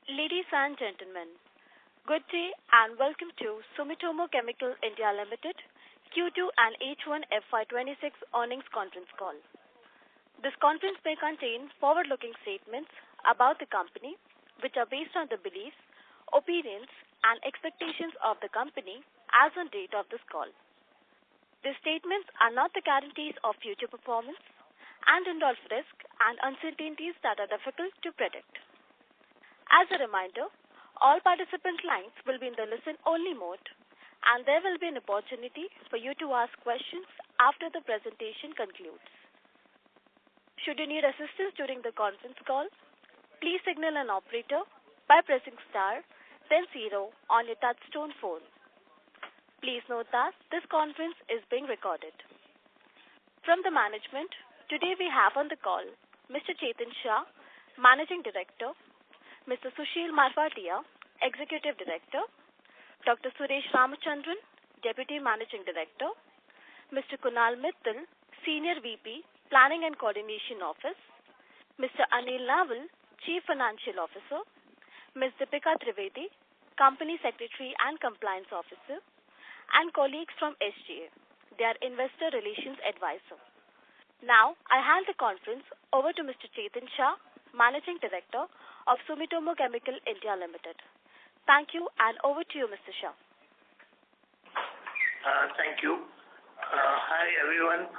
Ladies and gentlemen, good day and welcome to Sumitomo Chemical India Limited Q2 and H1 FY26 earnings conference call. This conference may contain forward-looking statements about the company, which are based on the beliefs, opinions, and expectations of the company as on date of this call. These statements are not the guarantees of future performance and involve risks and uncertainties that are difficult to predict. As a reminder, all participant lines will be in the listen-only mode, and there will be an opportunity for you to ask questions after the presentation concludes. Should you need assistance during the conference call, please signal an operator by pressing star, then 0 on your touch-tone phone. Please note that this conference is being recorded. From the management, today we have on the call Mr. Chetan Shah, Managing Director, Mr. Sushil Marfatia, Executive Director, Dr. Suresh Ramachandran, Deputy Managing Director, Mr. Kunal Mittal, Senior VP, Planning and Coordination Office, Mr. Anil Naval, Chief Financial Officer, Ms. Deepika Trivedi, Company Secretary and Compliance Officer, and colleagues from SGA, their Investor Relations Advisor. Now, I hand the conference over to Mr. Chetan Shah, Managing Director of Sumitomo Chemical India Limited. Thank you, and over to you, Mr. Shah. Thank you. Hi, everyone.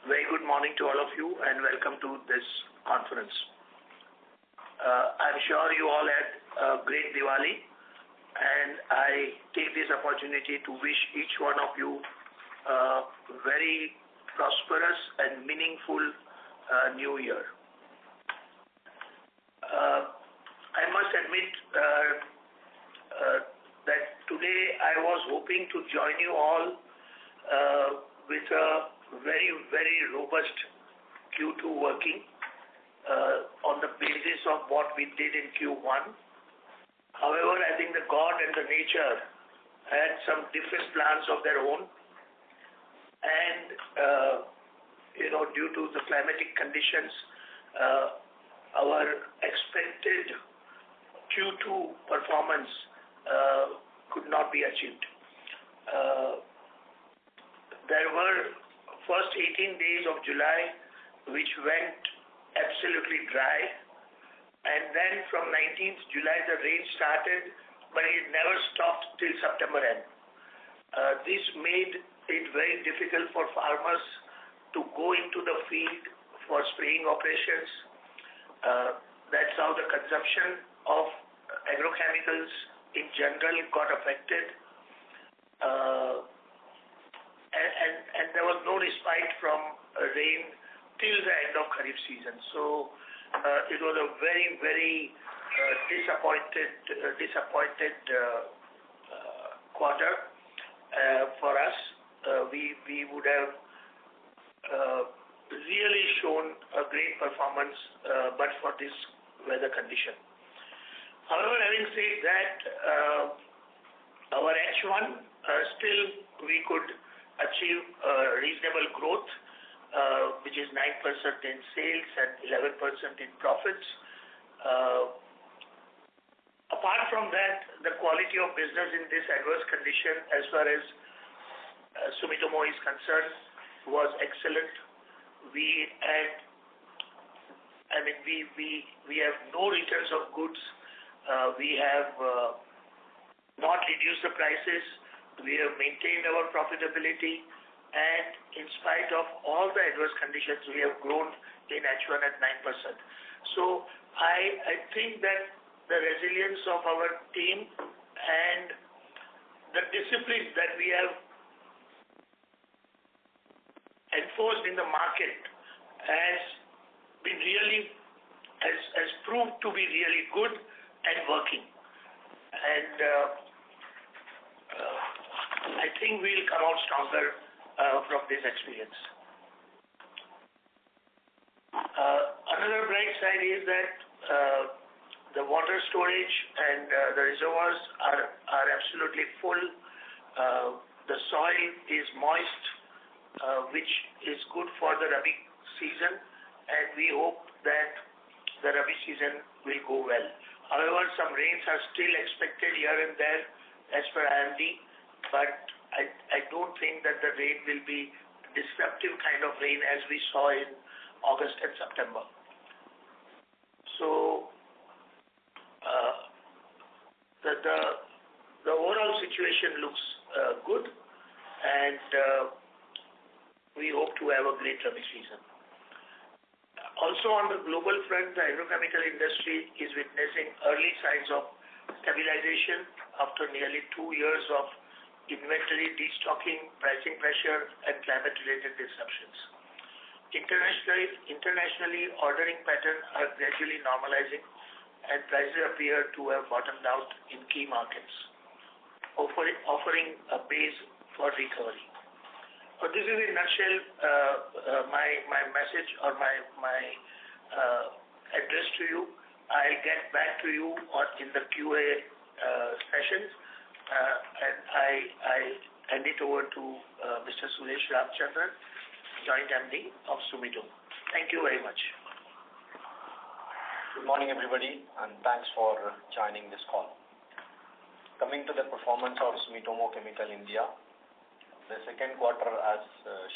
Very good morning to all of you, and welcome to this conference. I'm sure you all had a great Diwali, and I take this opportunity to wish each one of you a very prosperous and meaningful New Year. I must admit that today I was hoping to join you all with a very, very robust Q2 working on the basis of what we did in Q1. However, I think the God and the nature had some different plans of their own, and due to the climatic conditions, our expected Q2 performance could not be achieved. There were first 18 days of July which went absolutely dry, and then from 19th July the rain started, but it never stopped till September end. This made it very difficult for farmers to go into the field for spraying operations. That's how the consumption of agrochemicals in general got affected. And there was no respite from rain till the end of Kharif season. So it was a very, very disappointed quarter for us. We would have really shown a great performance but for this weather condition. However, having said that, our H1 still we could achieve reasonable growth, which is 9% in sales and 11% in profits. Apart from that, the quality of business in this adverse condition as far as Sumitomo is concerned was excellent. We have no returns of goods. We have not reduced the prices. We have maintained our profitability, and in spite of all the adverse conditions, we have grown in H1 at 9%. So I think that the resilience of our team and the discipline that we have enforced in the market has proved to be really good and working. And I think we'll come out stronger from this experience. Another bright side is that the water storage and the reservoirs are absolutely full. The soil is moist, which is good for the Rabi season, and we hope that the Rabi season will go well. However, some rains are still expected here and there as per IMD, but I don't think that the rain will be disruptive kind of rain as we saw in August and September. So the overall situation looks good, and we hope to have a great Rabi season. Also on the global front, the agrochemical industry is witnessing early signs of stabilization after nearly 2 years of inventory destocking, pricing pressure, and climate-related disruptions. Internationally, ordering patterns are gradually normalizing, and prices appear to have bottomed out in key markets, offering a base for recovery. So this is in a nutshell my message or my address to you. I'll get back to you in the QA sessions, and I hand it over to Mr. Suresh Ramchandran, Joint MD of Sumitomo. Thank you very much. Good morning, everybody, and thanks for joining this call. Coming to the performance of Sumitomochemical India, the second quarter, as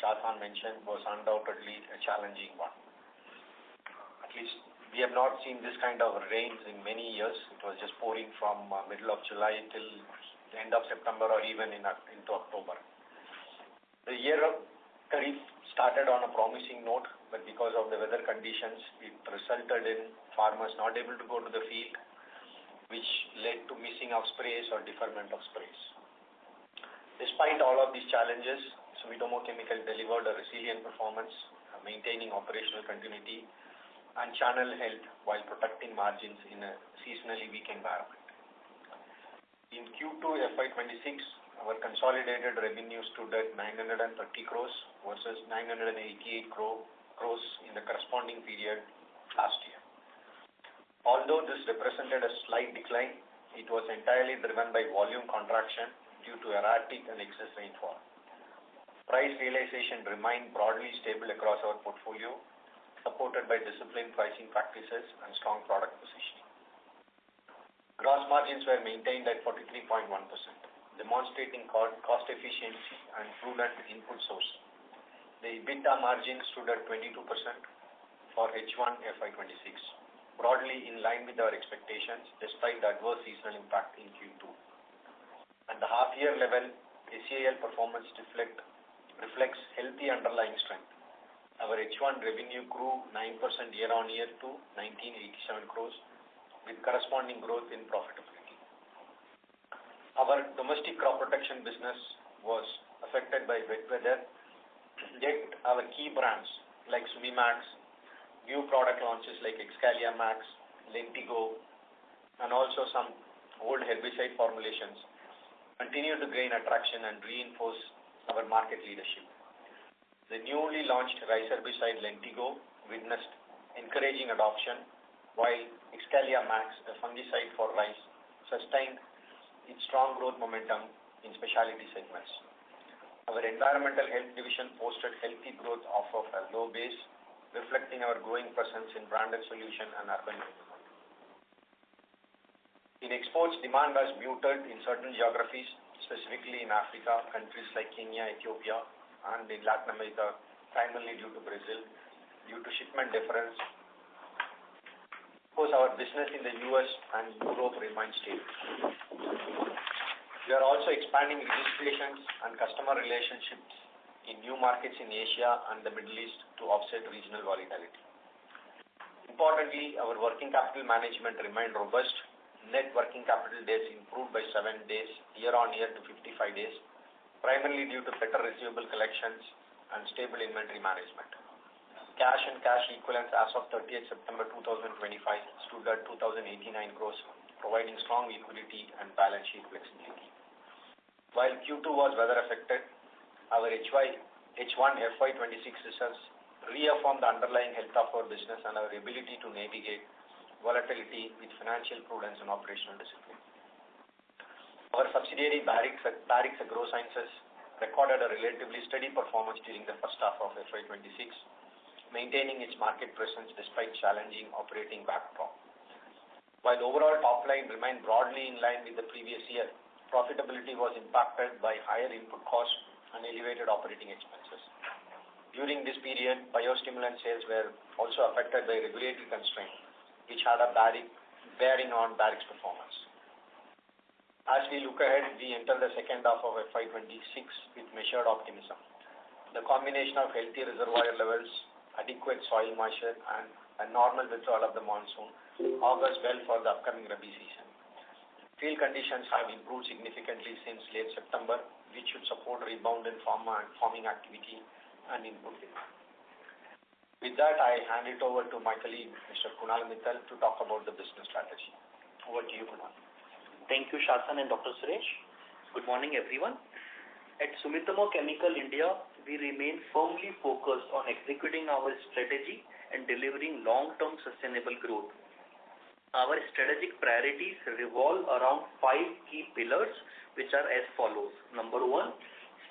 Shah mentioned, was undoubtedly a challenging one. At least we have not seen this kind of rains in many years. It was just pouring from middle of July till the end of September or even into October. The year of Kharif started on a promising note, but because of the weather conditions, it resulted in farmers not able to go to the field, which led to missing of sprays or deferment of sprays. Despite all of these challenges, Sumitomo Chemical delivered a resilient performance, maintaining operational continuity and channel health while protecting margins in a seasonally weak environment. In Q2 FY26, our consolidated revenue stood at 930 crores versus 988 crores in the corresponding period last year. Although this represented a slight decline, it was entirely driven by volume contraction due to erratic and excess rainfall. Price realization remained broadly stable across our portfolio, supported by disciplined pricing practices and strong product positioning. Gross margins were maintained at 43.1%, demonstrating cost efficiency and prudent input sourcing. The EBITDA margin stood at 22% for H1 FY26, broadly in line with our expectations despite the adverse seasonal impact in Q2. At the half-year level, SCAL performance reflects healthy underlying strength. Our H1 revenue grew 9% year-on-year to 1987 crores, with corresponding growth in profitability. Our domestic crop protection business was affected by wet weather, yet our key brands like Sumimax, new product launches like Excalia Max, Lentigo, and also some old herbicide formulations continue to gain attraction and reinforce our market leadership. The newly launched rice herbicide Lentigo witnessed encouraging adoption, while Excalia Max, a fungicide for rice, sustained its strong growth momentum in specialty segments. Our environmental health division posted healthy growth off of a low base, reflecting our growing presence in branded solution and urban development. In exports, demand was muted in certain geographies, specifically in Africa, countries like Kenya, Ethiopia, and in Latin America, primarily due to Brazil, due to shipment deference. Of course, our business in the US and Europe remains stable. We are also expanding registrations and customer relationships in new markets in Asia and the Middle East to offset regional volatility. Importantly, our working capital management remained robust. Net working capital days improved by 7 days year-on-year to 55 days, primarily due to better receivable collections and stable inventory management. Cash and cash equivalents as of 30th September 2025 stood at 2,089 crores, providing strong liquidity and balance sheet flexibility. While Q2 was weather affected, our H1 FY26 results reaffirmed the underlying health of our business and our ability to navigate volatility with financial prudence and operational discipline. Our subsidiary Barrix Agrosciences recorded a relatively steady performance during the first half of FY26, maintaining its market presence despite challenging operating backdrop. While overall top line remained broadly in line with the previous year, profitability was impacted by higher input costs and elevated operating expenses. During this period, biostimulant sales were also affected by regulatory constraints, which had a bearing on Barrix's performance. As we look ahead, we enter the second half of FY26 with measured optimism. The combination of healthy reservoir levels, adequate soil moisture, and a normal withdrawal of the monsoon augurs well for the upcoming Rabi season. Field conditions have improved significantly since late September, which should support rebound in farming activity and input demand. With that, I hand it over to my colleague, Mr. Kunal Mittal, to talk about the business strategy. Over to you, Kunal. Thank you, Shashan and Dr. Suresh. Good morning, everyone. At Sumitomo Chemical India, we remain firmly focused on executing our strategy and delivering long-term sustainable growth. Our strategic priorities revolve around 5 key pillars, which are as follows. Number 1,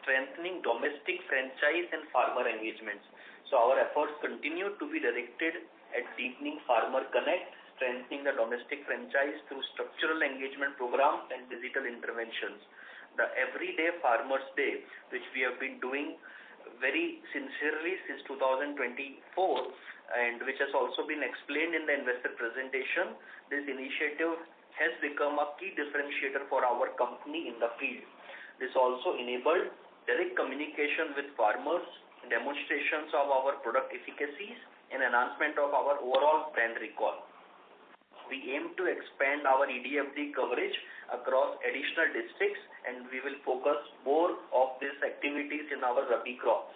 strengthening domestic franchise and farmer engagements. So our efforts continue to be directed at deepening farmer connect, strengthening the domestic franchise through structural engagement programs and digital interventions. The Everyday Farmers Day, which we have been doing very sincerely since 2024 and which has also been explained in the investor presentation, this initiative has become a key differentiator for our company in the field. This also enabled direct communication with farmers, demonstrations of our product efficacies, and enhancement of our overall brand recall. We aim to expand our EDFD coverage across additional districts, and we will focus more of these activities in our Rabi crops.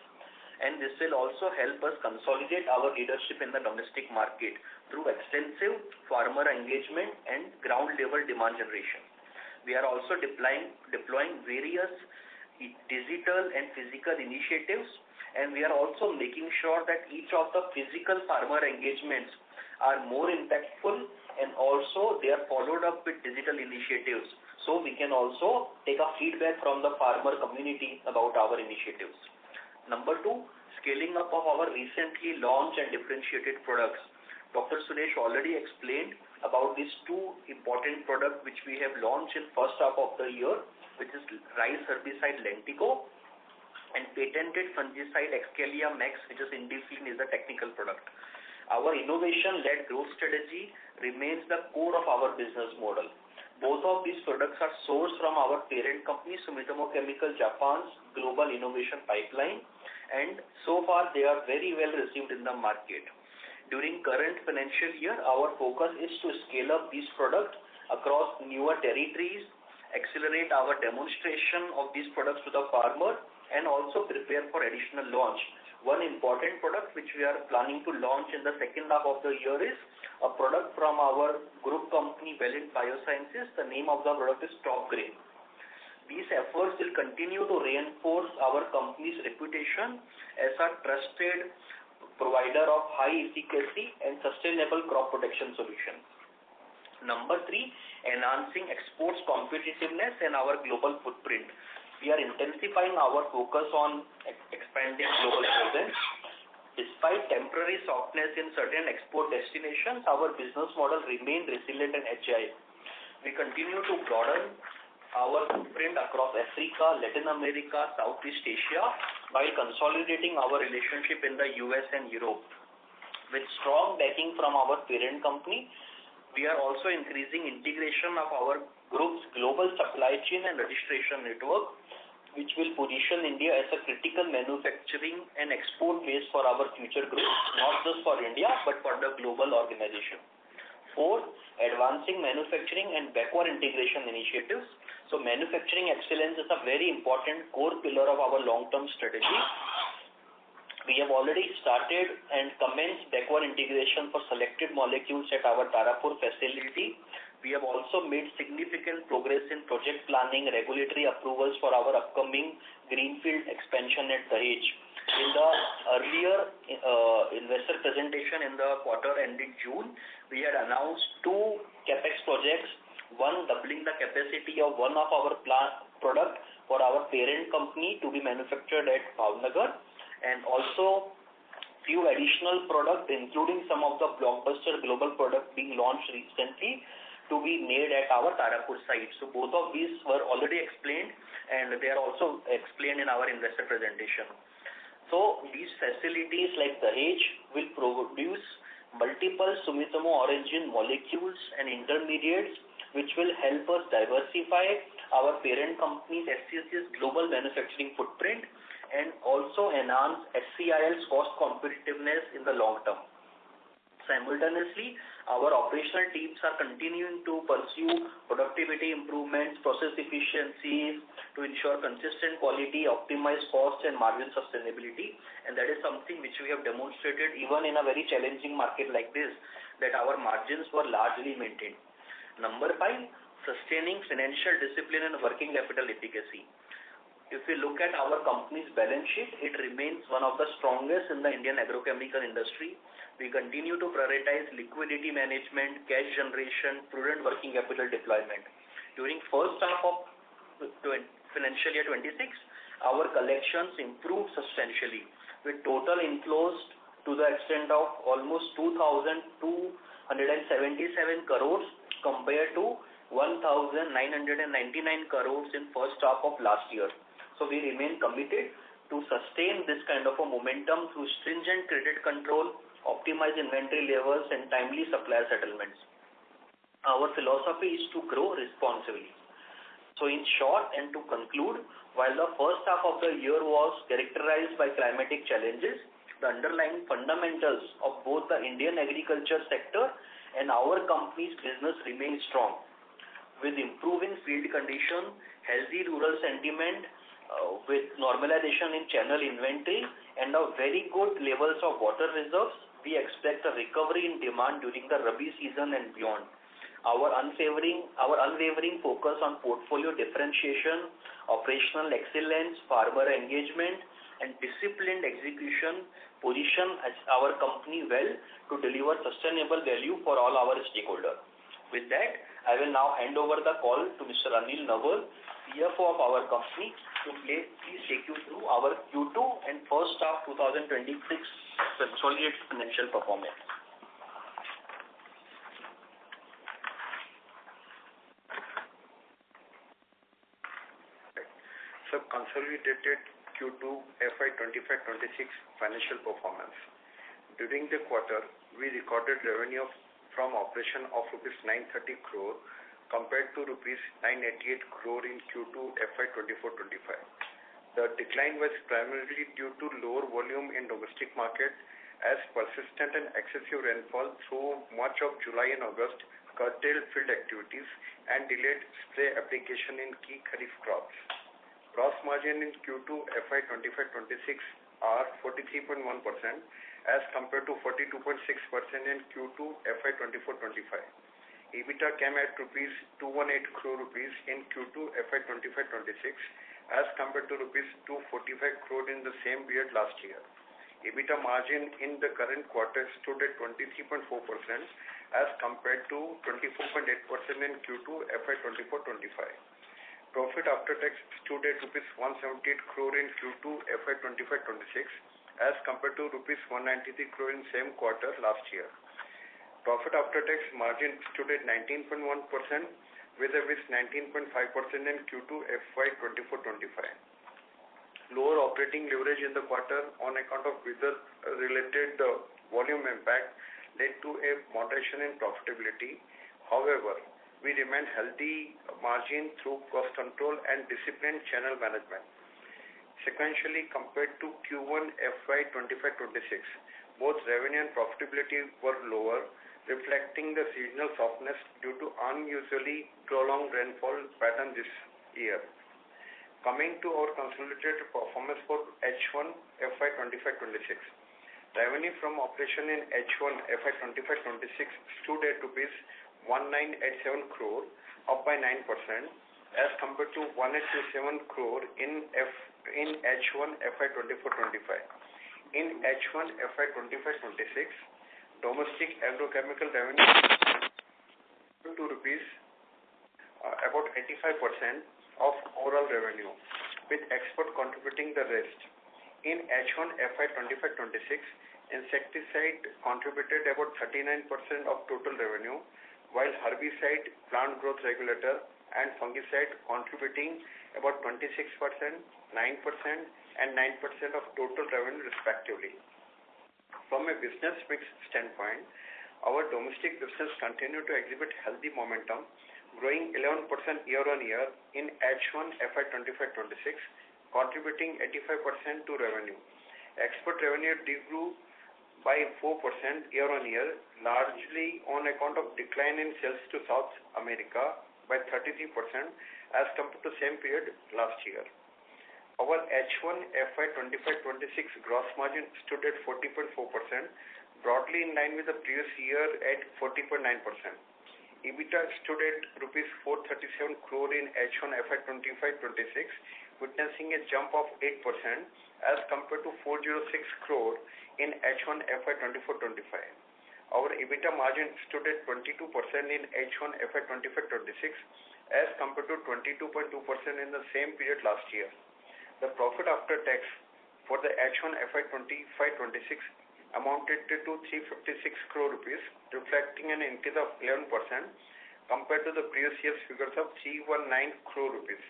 And this will also help us consolidate our leadership in the domestic market through extensive farmer engagement and ground-level demand generation. We are also deploying various digital and physical initiatives, and we are also making sure that each of the physical farmer engagements are more impactful, and also they are followed up with digital initiatives. So we can also take a feedback from the farmer community about our initiatives. Number 2, scaling up of our recently launched and differentiated products. Dr. Suresh already explained about these 2 important products which we have launched in first half of the year, which is rice herbicide Lentigo and patented fungicide Excalia Max, which is Indiflin, is a technical product. Our innovation-led growth strategy remains the core of our business model. Both of these products are sourced from our parent company, Sumitomo Chemical Japan's global innovation pipeline, and so far they are very well received in the market. During current financial year, our focus is to scale up these products across newer territories, accelerate our demonstration of these products to the farmer, and also prepare for additional launch. One important product which we are planning to launch in the second half of the year is a product from our group company, Valiant Biosciences. The name of the product is Top Grain. These efforts will continue to reinforce our company's reputation as a trusted provider of high efficacy and sustainable crop protection solutions. Number 3, enhancing exports competitiveness and our global footprint. We are intensifying our focus on expanding global presence. Despite temporary softness in certain export destinations, our business model remained resilient and agile. We continue to broaden our footprint across Africa, Latin America, Southeast Asia, while consolidating our relationship in the US and Europe. With strong backing from our parent company, we are also increasing integration of our group's global supply chain and registration network, which will position India as a critical manufacturing and export base for our future growth, not just for India, but for the global organization. 4, advancing manufacturing and backward integration initiatives. So manufacturing excellence is a very important core pillar of our long-term strategy. We have already started and commenced backward integration for selected molecules at our Tarapur facility. We have also made significant progress in project planning, regulatory approvals for our upcoming greenfield expansion at Dahej. In the earlier investor presentation in the quarter ending June, we had announced 2 capex projects, one doubling the capacity of one of our product for our parent company to be manufactured at Bhavnagar, and also few additional products, including some of the blockbuster global products being launched recently, to be made at our Tarapur site. So both of these were already explained, and they are also explained in our investor presentation. So these facilities like Dahej will produce multiple Sumitomo origin molecules and intermediates, which will help us diversify our parent company's SCC's global manufacturing footprint and also enhance SCIL's cost competitiveness in the long term. Simultaneously, our operational teams are continuing to pursue productivity improvements, process efficiencies to ensure consistent quality, optimize cost and margin sustainability, and that is something which we have demonstrated even in a very challenging market like this, that our margins were largely maintained. Number 5, sustaining financial discipline and working capital efficacy. If we look at our company's balance sheet, it remains one of the strongest in the Indian agrochemical industry. We continue to prioritize liquidity management, cash generation, prudent working capital deployment. During first half of financial year 26, our collections improved substantially, with total inflows to the extent of almost 2,277 crores compared to 1,999 crores in first half of last year. So we remain committed to sustain this kind of a momentum through stringent credit control, optimize inventory levels and timely supplier settlements. Our philosophy is to grow responsibly. So in short and to conclude, while the first half of the year was characterized by climatic challenges, the underlying fundamentals of both the Indian agriculture sector and our company's business remain strong. With improving field condition, healthy rural sentiment, with normalization in channel inventory and a very good levels of water reserves, we expect a recovery in demand during the Rabi season and beyond. Our unwavering focus on portfolio differentiation, operational excellence, farmer engagement, and disciplined execution position as our company well to deliver sustainable value for all our stakeholders. With that, I will now hand over the call to Mr. Anil Nawal, CFO of our company, to please take you through our Q2 and first half 2026 consolidated financial performance. So consolidated Q2 FY25-26 financial performance. During the quarter, we recorded revenue from operation of rupees 930 crore compared to rupees 988 crore in Q2 FY24-25. The decline was primarily due to lower volume in domestic market as persistent and excessive rainfall through much of July and August curtailed field activities and delayed spray application in key kharif crops. Gross margin in Q2 FY25-26 are 43.1% as compared to 42.6% in Q2 FY24-25. EBITDA came at rupees 218 crore rupees in Q2 FY25-26 as compared to rupees 245 crore in the same period last year. EBITDA margin in the current quarter stood at 23.4% as compared to 24.8% in Q2 FY24-25. Profit after tax stood at rupees 178 crore in Q2 FY25-26 as compared to rupees 193 crore in same quarter last year. Profit after tax margin stood at 19.1% with 19.5% in Q2 FY24-25. Lower operating leverage in the quarter on account of weather-related volume impact led to a moderation in profitability. However, we remain healthy margin through cost control and disciplined channel management. Sequentially compared to Q1 FY25-26, both revenue and profitability were lower, reflecting the seasonal softness due to unusually prolonged rainfall pattern this year. Coming to our consolidated performance for H1 FY25-26. Revenue from operation in H1 FY25-26 stood at rupees 1987 crore, up by 9% as compared to 1827 crore in H1 FY24-25. In H1 FY25-26, domestic agrochemical revenue to rupees about 85% of overall revenue, with export contributing the rest. In H1 FY25-26, Insecticide contributed about 39% of total revenue, while herbicide, plant growth regulator, and fungicide contributing about 26%, 9%, and 9% of total revenue respectively. From a business mix standpoint, our domestic business continued to exhibit healthy momentum, growing 11% year-on-year in H1 FY25-26, contributing 85% to revenue. Export revenue degrew by 4% year-on-year, largely on account of decline in sales to South America by 33% as compared to same period last year. Our H1 FY25-26 gross margin stood at 40.4%, broadly in line with the previous year at 40.9%. EBITDA stood at rupees 437 crore in H1 FY25-26, witnessing a jump of 8% as compared to 406 crore in H1 FY24-25. Our EBITDA margin stood at 22% in H1 FY25-26 as compared to 22.2% in the same period last year. The profit after tax for the H1 FY25-26 amounted to 356 crore rupees, reflecting an increase of 11% compared to the previous year's figures of 319 crore rupees.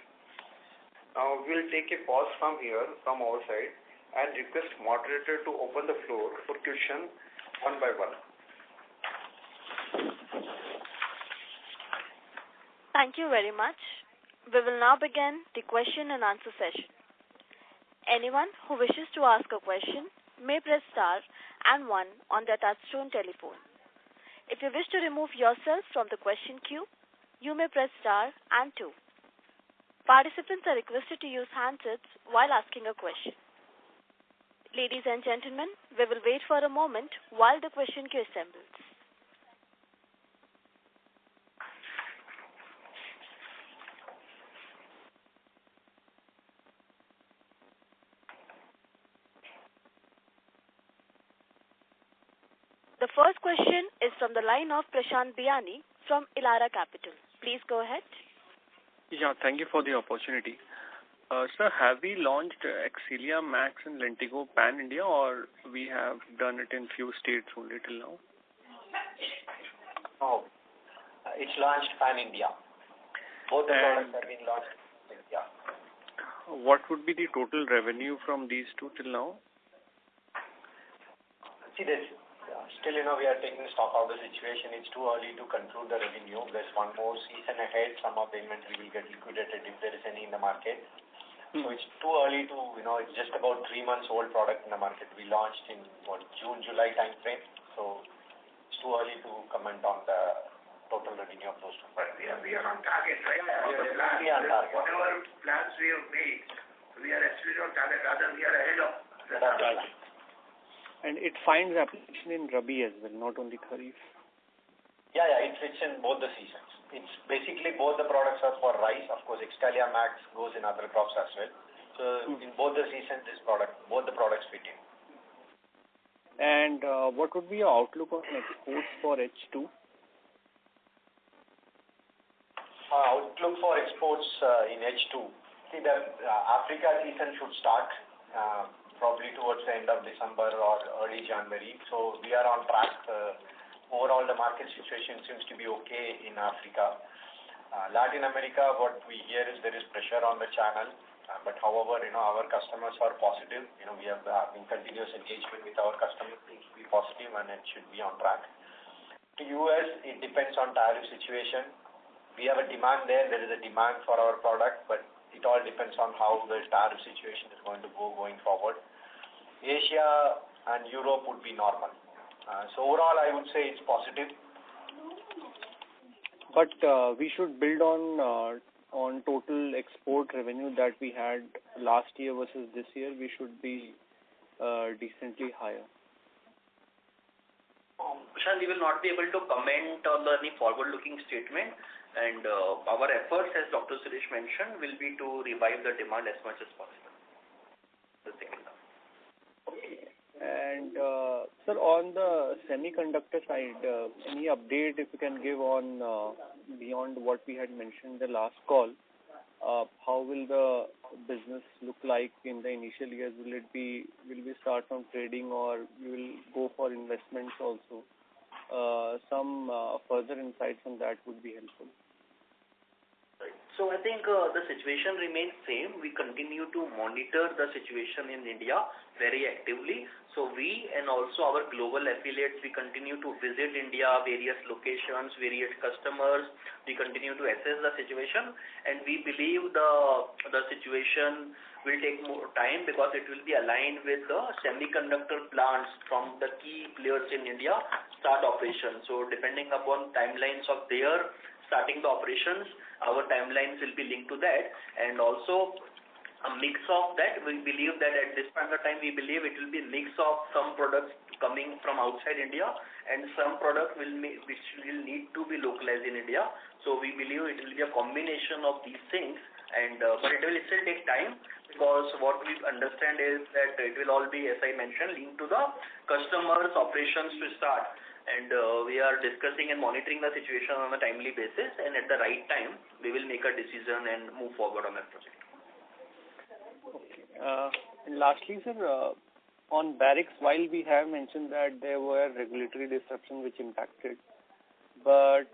Now we'll take a pause from here from our side and request moderator to open the floor for question one by one. Thank you very much. We will now begin the question and answer session. Anyone who wishes to ask a question may press star and 1 on their touchtone telephone. If you wish to remove yourself from the question queue, you may press star and 2. Participants are requested to use handsets while asking a question. Ladies and gentlemen, we will wait for a moment while the question queue assembles. The first question is from the line of Prashant Biyani from Elara Capital. Please go ahead. Yeah, thank you for the opportunity. Sir, have we launched Excelia Max and Lentigo Pan India, or we have done it in few states only till now? No, it's launched Pan India. Both the products have been launched in India. What would be the total revenue from these two till now? See this. Still, we are taking stock of the situation. It's too early to conclude the revenue. There's one more season ahead. Some of the inventory will get liquidated if there is any in the market. So it's too early to, it's just about 3 months old product in the market. We launched in June, July time frame. So it's too early to comment on the total revenue of those two. But we are on target, right? We are on target. Whatever plans we have made, we are actually on target. Rather, we are ahead of the target. And it finds application in Rabi as well, not only Kharif. Yeah, it fits in both the seasons. It's basically both the products are for rice. Of course, Excalia Max goes in other crops as well. So in both the seasons, both the products fit in. And what would be your outlook on exports for H2? Outlook for exports in H2. See, the Africa season should start probably towards the end of December or early January. So we are on track. Overall, the market situation seems to be okay in Africa. Latin America, what we hear is there is pressure on the channel. But however, our customers are positive. We have in continuous engagement with our customers. Things will be positive and it should be on track. To US, it depends on tariff situation. We have a demand there. There is a demand for our product, but it all depends on how the tariff situation is going to go going forward. Asia and Europe would be normal. So overall, I would say it's positive. But we should build on total export revenue that we had last year versus this year. We should be decently higher. Prashant, we will not be able to comment on any forward-looking statement. And our efforts, as Dr. Suresh mentioned, will be to revive the demand as much as possible. And sir, on the semiconductor side, any update if you can give on beyond what we had mentioned in the last call? how will the business look like in the initial years? Will we start from trading, or we will go for investments also? Some further insights on that would be helpful. So I think the situation remains same. We continue to monitor the situation in India very actively. So we and also our global affiliates, we continue to visit India, various locations, various customers. We continue to assess the situation, and we believe the situation will take more time because it will be aligned with the semiconductor plants from the key players in India start operations. So depending upon timelines of their starting the operations, our timelines will be linked to that, and also a mix of that. We believe that at this point of time, we believe it will be a mix of some products coming from outside India and some products which will need to be localized in India. So we believe it will be a combination of these things, and but it will still take time because what we understand is that it will all be, as I mentioned, linked to the customers' operations to start. And we are discussing and monitoring the situation on a timely basis, and at the right time, we will make a decision and move forward on that project. Okay. And lastly, sir, on barracks, while we have mentioned that there were regulatory disruptions which impacted, but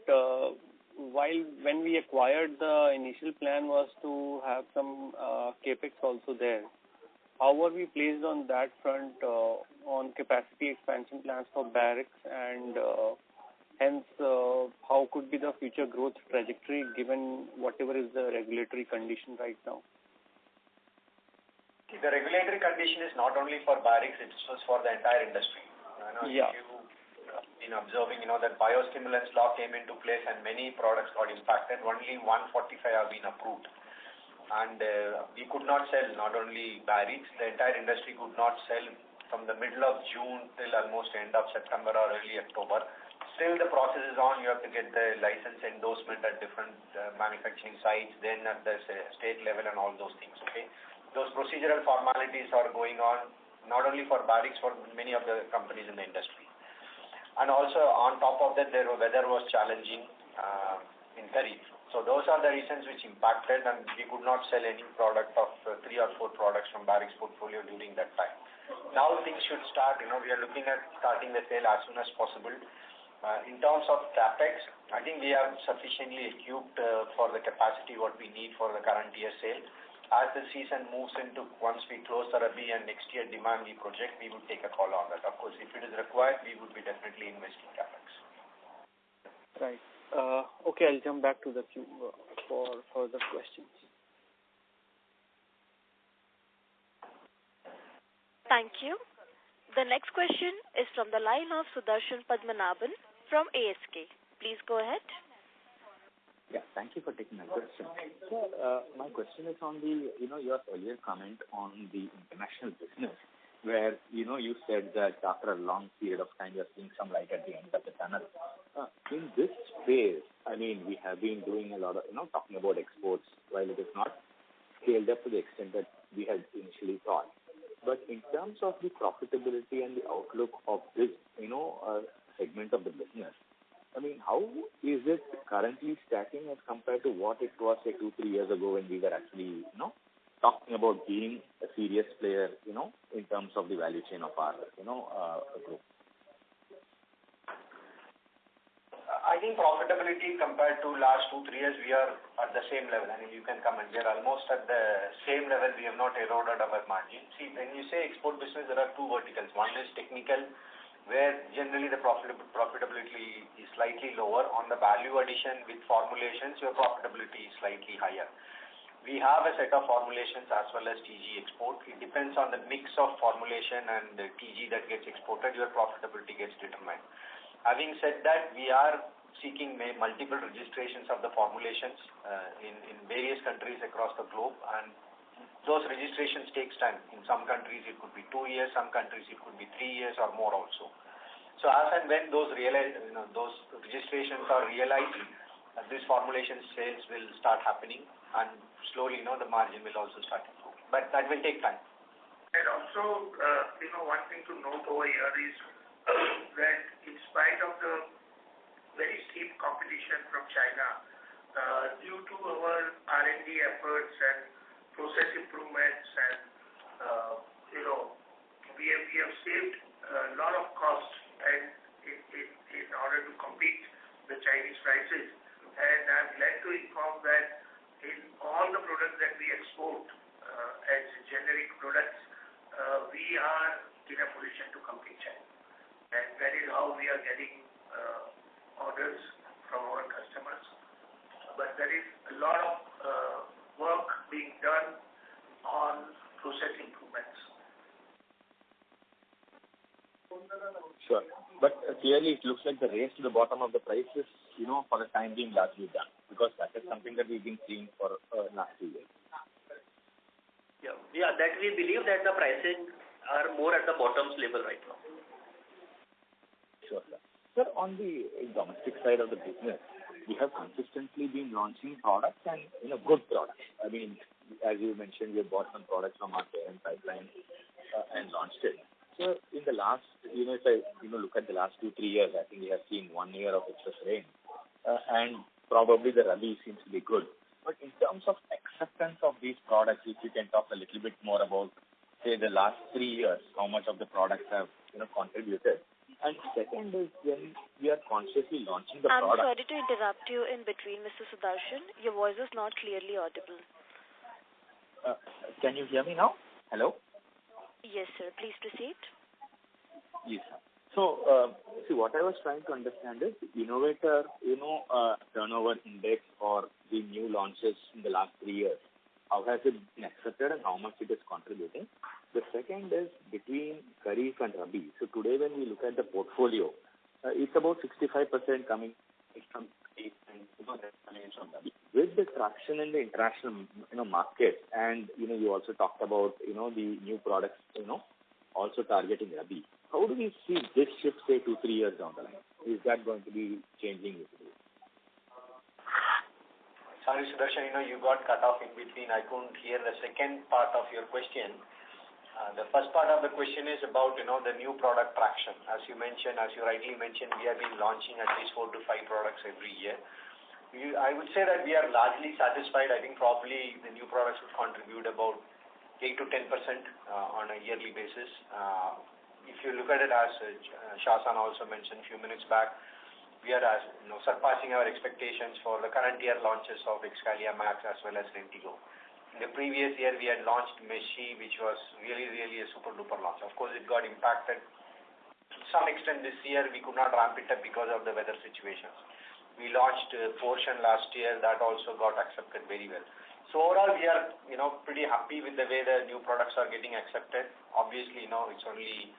when we acquired, the initial plan was to have some capex also there. How were we placed on that front on capacity expansion plans for barracks, and hence how could be the future growth trajectory given whatever is the regulatory condition right now? The regulatory condition is not only for barracks, it's for the entire industry. Yeah. If you've been observing, that biostimulants law came into place and many products got impacted. Only 145 have been approved. And we could not sell not only barracks, the entire industry could not sell from the middle of June till almost end of September or early October. Still the process is on. You have to get the license endorsement at different manufacturing sites, then at the state level and all those things. Okay, those procedural formalities are going on not only for barracks, for many of the companies in the industry. And also on top of that, the weather was challenging in Kharif. So those are the reasons which impacted, and we could not sell any product of 3 or 4 products from barracks portfolio during that time. Now things should start. We are looking at starting the sale as soon as possible. In terms of capex, I think we are sufficiently equipped for the capacity what we need for the current year sale. As the season moves into, once we close the Rabi and next year demand we project, we would take a call on that. Of course, if it is required, we would be definitely investing capex. Right. Okay, I'll jump back to the queue for further questions. Thank you. The next question is from the line of Sudarshan Padmanabhan from ASK. Please go ahead. Yeah, thank you for taking my question. So, my question is on the, your earlier comment on the international business, where, you said that after a long period of time, you're seeing some light at the end of the tunnel. In this phase, we have been doing a lot of, talking about exports, while it is not scaled up to the extent that we had initially thought. But in terms of the profitability and the outlook of this, segment of the business, how is it currently stacking as compared to what it was, say, 2-3 years ago when we were actually, talking about being a serious player, in terms of the value chain of our, group? I think profitability compared to last 2-3 years, we are at the same level. You can comment. We are almost at the same level. We have not eroded our margin. See, when you say export business, there are 2 verticals. One is technical, where generally the profitability is slightly lower. On the value addition with formulations, your profitability is slightly higher. We have a set of formulations as well as TG export. It depends on the mix of formulation and the TG that gets exported, your profitability gets determined. Having said that, we are seeking multiple registrations of the formulations in various countries across the globe, and those registrations takes time. In some countries it could be 2 years, some countries it could be 3 years or more also. So as and when those those registrations are realized, this formulation sales will start happening, and slowly, the margin will also start improving. But that will take time. And also, one thing to note over here is that in spite of the very steep competition from China, due to our R&D efforts efforts and process improvements, and we have saved a lot of cost and in order to compete the Chinese prices. And I'm glad to inform that in all the products that we export as generic products, we are in a position to compete China. And that is how we are getting orders from our customers. But there is a lot of work being done on process improvements. Sure. But clearly it looks like the race to the bottom of the price is, for the time being largely done, because that is something that we've been seeing for last 2 years. Yeah, that we believe that the pricing are more at the bottom's level right now. Sure, sir. Sir, on the domestic side of the business, we have consistently been launching products and good products. I mean, as you mentioned, we have bought some products from our parent pipeline and launched it. So in the last, if I look at the last 2-3 years, I think we have seen 1 year of excess rain, and probably the Rabi seems to be good. But in terms of acceptance of these products, if you can talk a little bit more about, say, the last 3 years, how much of the products have contributed. And second is when we are consciously launching the product. I'm sorry to interrupt you in between, Mr. Sudarshan. Your voice is not clearly audible. Can you hear me now? Hello? Yes, sir. Please proceed. Yes. So, see, what I was trying to understand is innovator, turnover index or the new launches in the last 3 years. How has it been accepted and how much it is contributing? The second is between Kharif and Rabi. So today when we look at the portfolio, it's about 65% coming from Kharif and coming from Rabi. With the traction in the international market, and you also talked about the new products also targeting Rabi. How do we see this shift, say 2-3 years down the line? Is that going to be changing with you? Sorry, Sudarshan, you got cut off in between. I couldn't hear the second part of your question. The first part of the question is about, the new product traction. As you rightly mentioned, we have been launching at least 4 to 5 products every year. I would say that we are largely satisfied. I think probably the new products would contribute about 8 to 10% on a yearly basis. If you look at it, as Shashan also mentioned a few minutes back, we are surpassing our expectations for the current year launches of Excalia Max as well as Lentigo. In the previous year, we had launched Meshi, which was really, really a super duper launch. Of course, it got impacted to some extent this year. We could not ramp it up because of the weather situations. We launched Portion last year. That also got accepted very well. So overall, we are, pretty happy with the way the new products are getting accepted. Obviously, it's only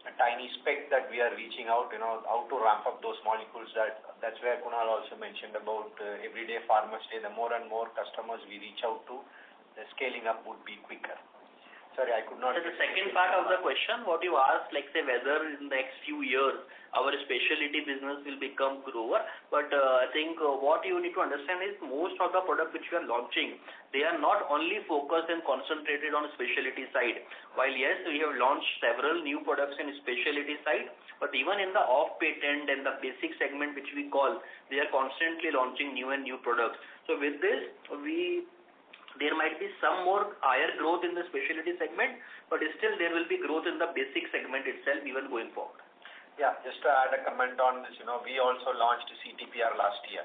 a tiny speck that we are reaching out, how to ramp up those molecules. That's where Kunal also mentioned about everyday farmers day. The more and more customers we reach out to, the scaling up would be quicker. Sorry, I could not. So the second part of the question, what you asked, like say whether in the next few years our specialty business will become grower. But I think what you need to understand is most of the products which we are launching, they are not only focused and concentrated on the specialty side. While yes, we have launched several new products in specialty side, but even in the off-patent and the basic segment which we call, they are constantly launching new and new products. So with this, there might be some more higher growth in the specialty segment, but still there will be growth in the basic segment itself even going forward. Yeah, just to add a comment on this, we also launched CTPR last year,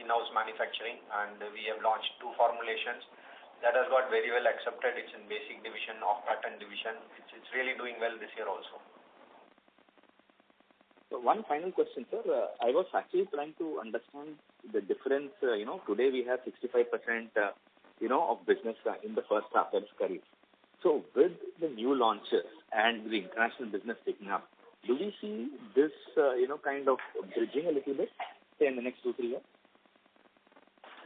in-house manufacturing, and we have launched 2 formulations. That has got very well accepted. It's in basic division, off-patent division. It's really doing well this year also. So one final question, sir. I was actually trying to understand the difference. Today we have 65%, of business in the first half, that's Kharif. So with the new launches and the international business picking up, do we see this, kind of bridging a little bit, say, in the next 2-3 years?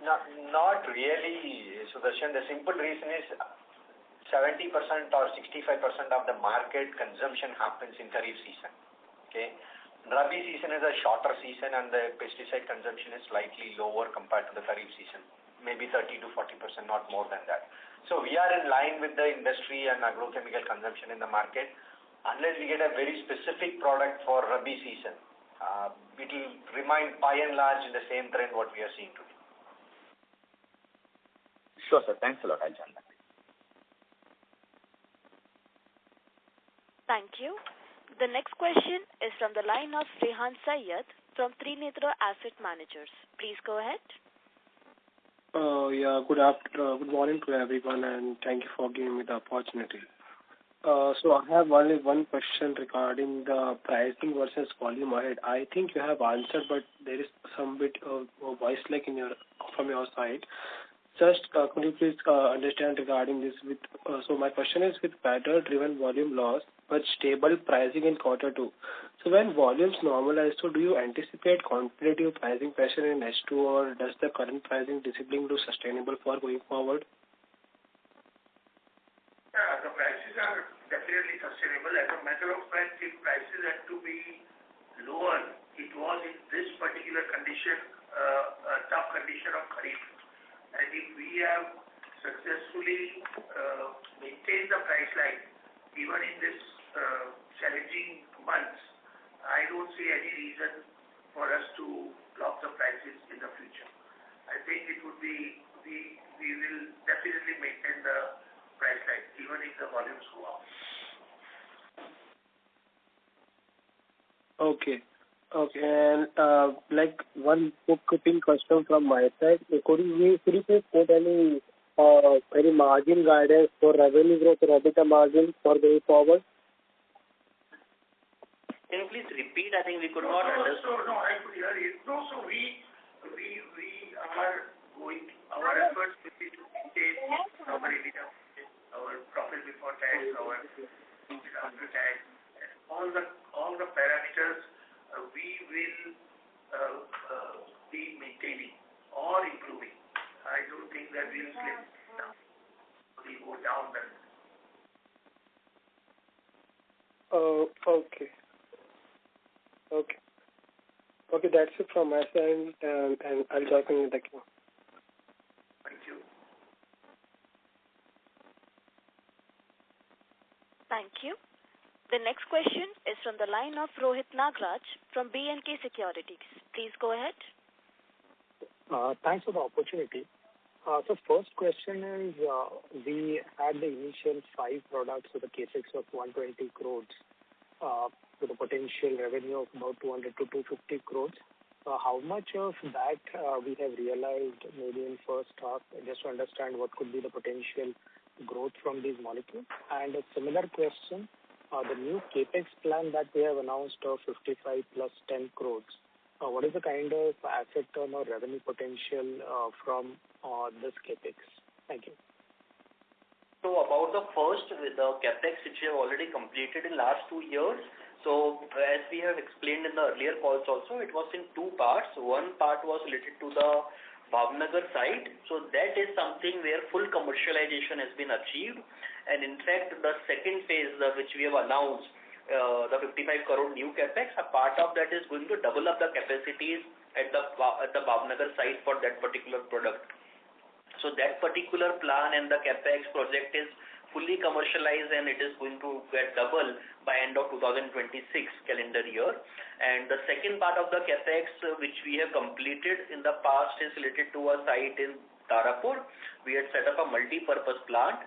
Not really, Sudarshan. The simple reason is 70% or 65% of the market consumption happens in Kharif season. Okay? Rabi season is a shorter season and the pesticide consumption is slightly lower compared to the Kharif season. Maybe 30 to 40%, not more than that. So we are in line with the industry and agrochemical consumption in the market. Unless we get a very specific product for Rabi season, it will remain by and large in the same trend what we are seeing today. Sure, sir. Thanks a lot. I'll join back. Thank you. The next question is from the line of Rehan Syed from Trinetra Asset Managers. Please go ahead. Good morning to everyone, and thank you for giving me the opportunity. So I have only one question regarding the pricing versus volume ahead. I think you have answered, but there is some bit of voice lag from your side. Just could you please understand regarding this? So my question is, with better-driven volume loss but stable pricing in quarter two. So when volumes normalize, so do you anticipate competitive pricing pressure in H2, or does the current pricing discipline look sustainable for going forward? The prices are definitely sustainable. As a matter of fact, if prices had to be lower, it was in this particular condition, a tough condition of Kharif. And if we have successfully maintained the price line, even in this challenging months, I don't see any reason for us to drop the prices in the future. I think it would be, we will definitely maintain the price line, even if the volumes go up. Okay, and like one bookkeeping question from my side. Could you please put any margin guidance for revenue growth or EBITDA margin for going forward? Can you please repeat? I think we could not understand. No, I could hear you. No, so we are going, our efforts will be to maintain our EBITDA, our profit before tax, our profit after tax, and all the parameters we will be maintaining or improving. I don't think that we'll slip down. We go down then. Okay, that's it from my side, and I'll join in the queue. Thank you. Thank you. The next question is from the line of Rohit Nagraj from B&K Securities. Please go ahead. Thanks for the opportunity. So first question is, we had the initial 5 products with a capex of 120 crores with a potential revenue of about 200 to 250 crores. How much of that we have realized maybe in first half, just to understand what could be the potential growth from these molecules? And a similar question, the new capex plan that we have announced of 55 plus 10 crores, what is the kind of asset turn or revenue potential from this capex? Thank you. So about the first, with the capex which we have already completed in last 2 years. So as we have explained in the earlier calls also, it was in 2 parts. One part was related to the Bhavnagar site. So that is something where full commercialization has been achieved. And in fact, the second phase which we have announced, the 55 crore new capex, a part of that is going to double up the capacities at the Bhavnagar site for that particular product. So that particular plan and the capex project is fully commercialized, and it is going to get double by end of 2026 calendar year. And the second part of the capex which we have completed in the past is related to a site in Tarapur. We had set up a multi-purpose plant.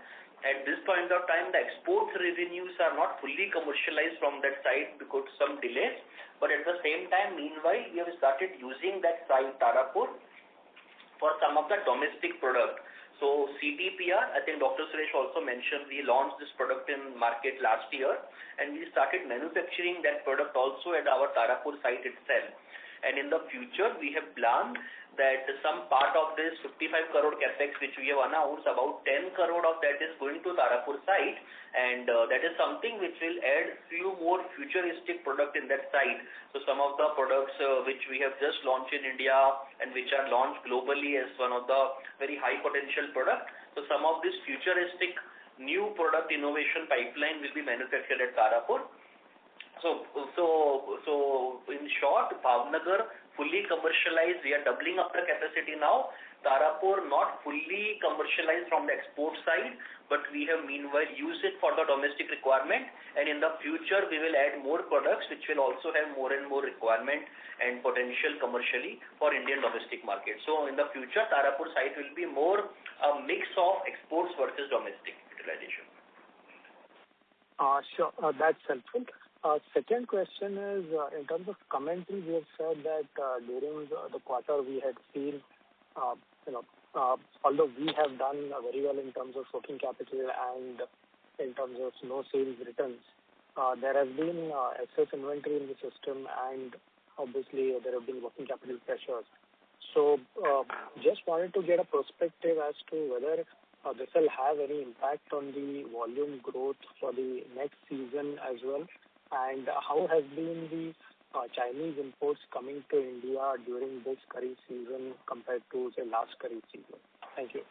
At this point of time, the export revenues are not fully commercialized from that site because of some delays. But at the same time, meanwhile, we have started using that site Tarapur for some of the domestic product. So CTPR, I think Dr. Suresh also mentioned, we launched this product in market last year, and we started manufacturing that product also at our Tarapur site itself. And in the future, we have planned that some part of this 55 crore capex which we have announced, about 10 crore of that is going to Tarapur site, and that is something which will add few more futuristic product in that site. So some of the products which we have just launched in India and which are launched globally as one of the very high potential product. So some of this futuristic new product innovation pipeline will be manufactured at Tarapur. So in short, Bhavnagar fully commercialized. We are doubling up the capacity now. Tarapur not fully commercialized from the export side, but we have meanwhile used it for the domestic requirement, and in the future we will add more products which will also have more and more requirement and potential commercially for Indian domestic market. So in the future, Tarapur site will be more a mix of exports versus domestic utilization. Sure, that's helpful. Second question is, in terms of commentary, we have said that during the quarter we had seen, although we have done very well in terms of working capital and in terms of no sales returns, there has been excess inventory in the system, and obviously there have been working capital pressures. So just wanted to get a perspective as to whether this will have any impact on the volume growth for the next season as well, and how has been the Chinese imports coming to India during this Kharif season compared to, say, last Kharif season? Thank you.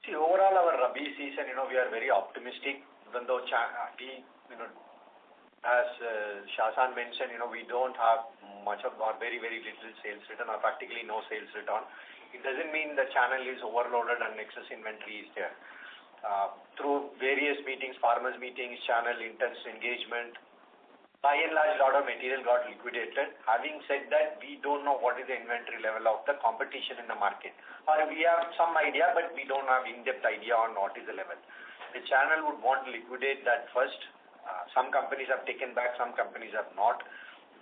See, overall, our Rabi season, we are very optimistic, even though as Shashan mentioned, we don't have much of or very, very little sales return or practically no sales return. It doesn't mean the channel is overloaded and excess inventory is there. Through various meetings, farmers meetings, channel intense engagement, by and large, a lot of material got liquidated. Having said that, we don't know what is the inventory level of the competition in the market. Or we have some idea, but we don't have in-depth idea on what is the level. The channel would want to liquidate that first. Some companies have taken back, some companies have not.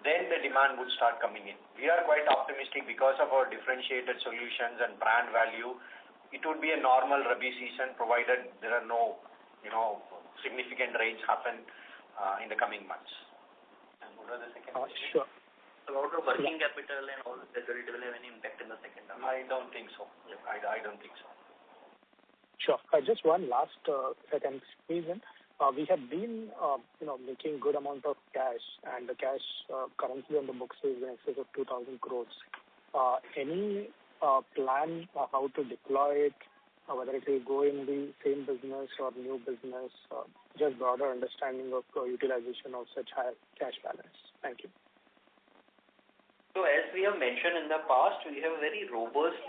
Then the demand would start coming in. We are quite optimistic because of our differentiated solutions and brand value. It would be a normal Rabi season provided there are no, significant rains happen in the coming months. And what was the second question? Sure. About the working capital and all, whether it will have any impact in the second half? I don't think so. I don't think so. Sure. Just one last second squeeze in. We have been, making good amount of cash, and the cash currently on the books is in excess of 2,000 crores. Any plan how to deploy it, whether it will go in the same business or new business, just broader understanding of utilization of such high cash balance? Thank you. So as we have mentioned in the past, we have very robust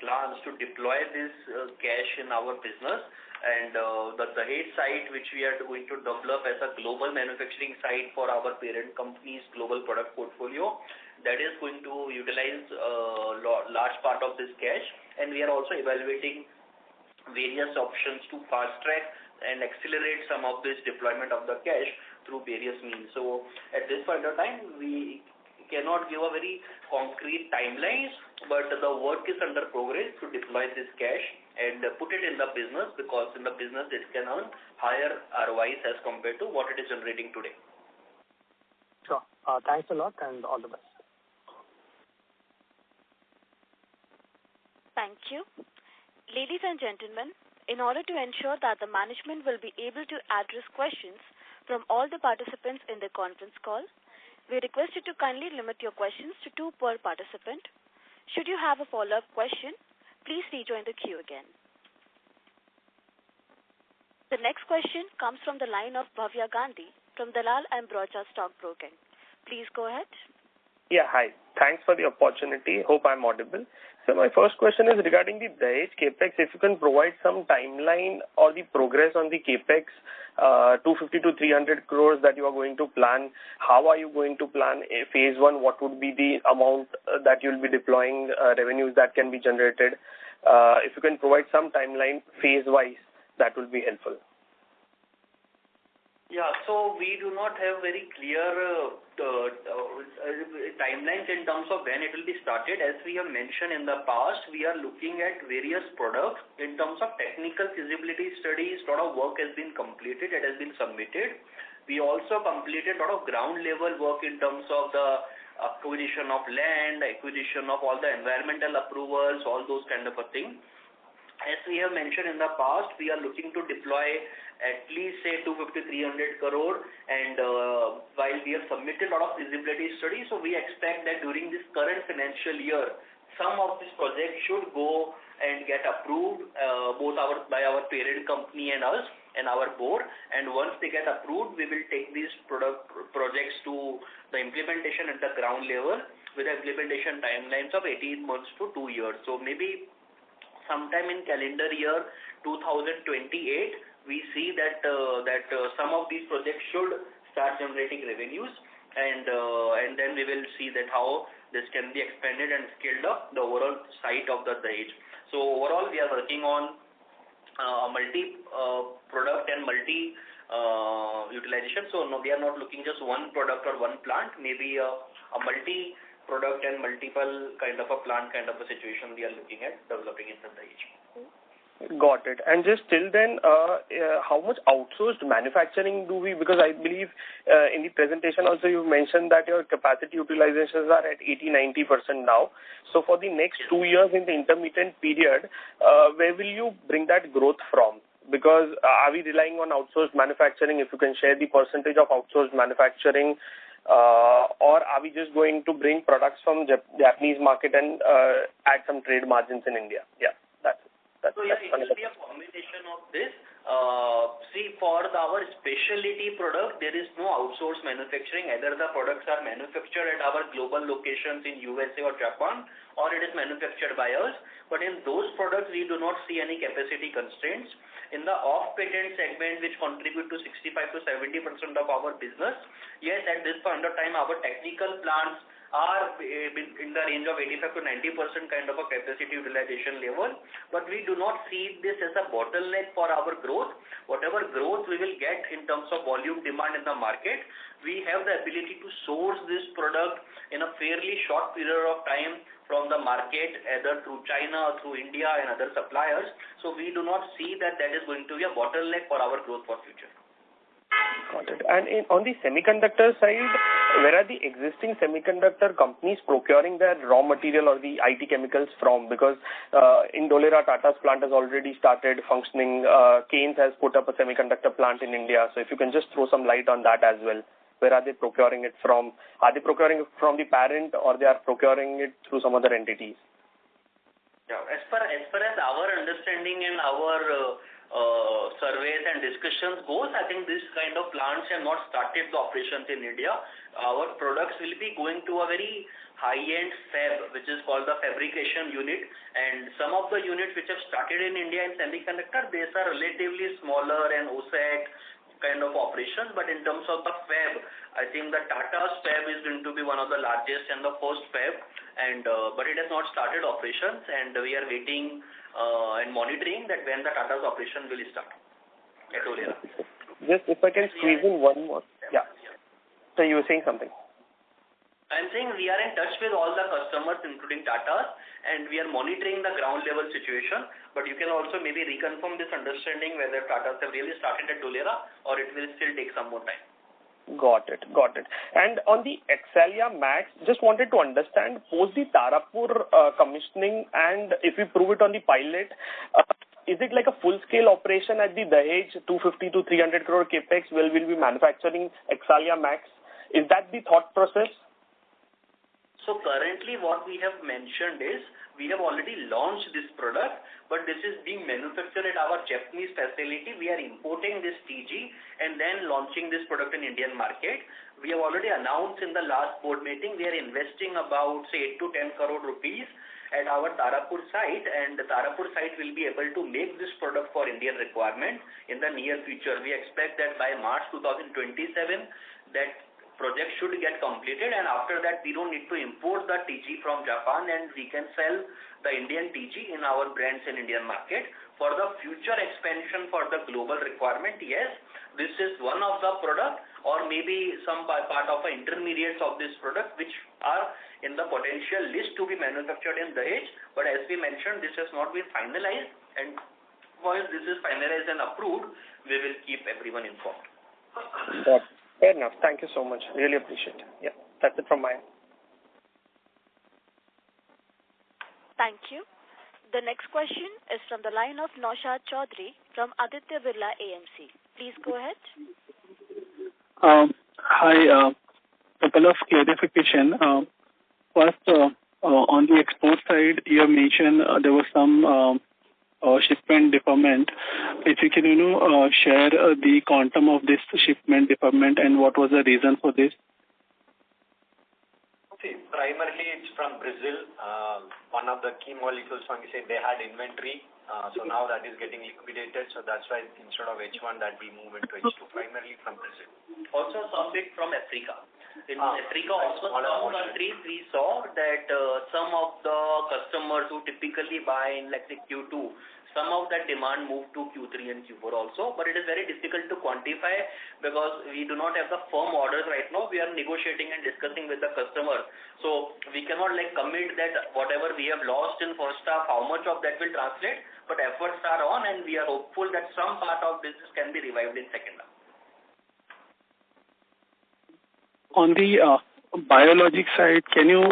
plans to deploy this cash in our business, and the Dahej site which we are going to develop as a global manufacturing site for our parent company's global product portfolio, that is going to utilize a large part of this cash, and we are also evaluating various options to fast track and accelerate some of this deployment of the cash through various means. So at this point of time, we cannot give a very concrete timelines, but the work is under progress to deploy this cash and put it in the business, because in the business it can earn higher ROIs as compared to what it is generating today. Sure. Thanks a lot and all the best. Thank you. Ladies and gentlemen, in order to ensure that the management will be able to address questions from all the participants in the conference call, we request you to kindly limit your questions to 2 per participant. Should you have a follow-up question, please rejoin the queue again. The next question comes from the line of Bhavya Gandhi from Dalal & Broacha Stock Broking. Please go ahead. Yeah, hi. Thanks for the opportunity. Hope I'm audible. So my first question is regarding the Dahej CAPEX. If you can provide some timeline or the progress on the CAPEX, 250 to 300 crores that you are going to plan. How are you going to plan phase 1? What would be the amount that you'll be deploying, revenues that can be generated? If you can provide some timeline phase-wise, that will be helpful. Yeah, so we do not have very clear timelines in terms of when it will be started. As we have mentioned in the past, we are looking at various products. In terms of technical feasibility studies, a lot of work has been completed, it has been submitted. We also completed a lot of ground level work in terms of the acquisition of land, acquisition of all the environmental approvals, all those kind of a thing. As we have mentioned in the past, we are looking to deploy at least say 250-300 crore, and while we have submitted a lot of feasibility studies, so we expect that during this current financial year, some of these projects should go and get approved both by our parent company and us, and our board, and once they get approved, we will take these projects to the implementation at the ground level with implementation timelines of 18 months to 2 years. So maybe sometime in calendar year 2028, we see that some of these projects should start generating revenues, and then we will see that how this can be expanded and scaled up the overall site of the Dahej. So overall, we are working on multi-product and multi-utilization. So no, we are not looking just one product or one plant, maybe a multi-product and multiple kind of a plant kind of a situation we are looking at developing in the Dahej. Got it. And just till then, how much outsourced manufacturing do we, because I believe in the presentation also you mentioned that your capacity utilizations are at 80-90% now. So for the next 2 years in the intermittent period, where will you bring that growth from? Because are we relying on outsourced manufacturing? If you can share the percentage of outsourced manufacturing, or are we just going to bring products from Japanese market and add some trade margins in India? Yeah, that's it. So yeah, it will be a combination of this. See, for our specialty product, there is no outsourced manufacturing. Either the products are manufactured at our global locations in USA or Japan, or it is manufactured by us. But in those products, we do not see any capacity constraints. In the off-patent segment, which contribute to 65 to 70% of our business, yes, at this point of time, our technical plants are in the range of 85 to 90% kind of a capacity utilization level, but we do not see this as a bottleneck for our growth. Whatever growth we will get in terms of volume demand in the market, we have the ability to source this product in a fairly short period of time from the market, either through China or through India and other suppliers. So we do not see that is going to be a bottleneck for our growth for future. Got it. And on the semiconductor side, where are the existing semiconductor companies procuring their raw material or the IT chemicals from? Because in Dholera, Tata's plant has already started functioning. Keynes has put up a semiconductor plant in India. So if you can just throw some light on that as well. Where are they procuring it from? Are they procuring it from the parent, or they are procuring it through some other entities? Yeah, as far as our understanding and our surveys and discussions goes, I think this kind of plants have not started the operations in India. Our products will be going to a very high-end fab, which is called the fabrication unit, and some of the units which have started in India in semiconductor, these are relatively smaller and OSAT kind of operations, but in terms of the fab, I think the Tata's fab is going to be one of the largest and the first fab, and but it has not started operations, and we are waiting and monitoring that when the Tata's operation will start at Dholera. Just if I can squeeze in one more. Yeah. So you were saying something. I'm saying we are in touch with all the customers, including Tata's, and we are monitoring the ground level situation. But you can also maybe reconfirm this understanding whether Tata's have really started at Dholera or it will still take some more time. Got it. And on the Exalia Max, just wanted to understand, post the Tarapur commissioning, and if we prove it on the pilot, is it like a full-scale operation at the Dahej 250 to 300 crore capex where we'll be manufacturing Exalia Max? Is that the thought process? So currently what we have mentioned is we have already launched this product, but this is being manufactured at our Japanese facility. We are importing this TG and then launching this product in Indian market. We have already announced in the last board meeting we are investing about say 8 to 10 crore rupees at our Tarapur site, and the Tarapur site will be able to make this product for Indian requirement in the near future. We expect that by March 2027 that project should get completed, and after that we don't need to import the TG from Japan, and we can sell the Indian TG in our brands in Indian market. For the future expansion for the global requirement, yes, this is one of the product or maybe some part of the intermediates of this product which are in the potential list to be manufactured in Dahej, but as we mentioned, this has not been finalized, and once this is finalized and approved, we will keep everyone informed. Fair enough. Thank you so much. Really appreciate it. Yeah, that's it from my end. Thank you. The next question is from the line of Naushad Chaudhary from Aditya Birla AMC. Please go ahead. Hi. Couple of clarification. First, on the export side, you have mentioned there was some shipment deferment. If you can, share the quantum of this shipment deferment and what was the reason for this? See, primarily it's from Brazil. One of the key molecules, when we say they had inventory, so now that is getting liquidated. So that's why instead of H1 that we move into H2, primarily from Brazil. Also some bit from Africa. In Africa also some countries we saw that some of the customers who typically buy in like the Q2, some of that demand moved to Q3 and Q4 also, but it is very difficult to quantify because we do not have the firm orders right now. We are negotiating and discussing with the customer. So we cannot like commit that whatever we have lost in first half, how much of that will translate, but efforts are on and we are hopeful that some part of business can be revived in second half. On the biologics side, can you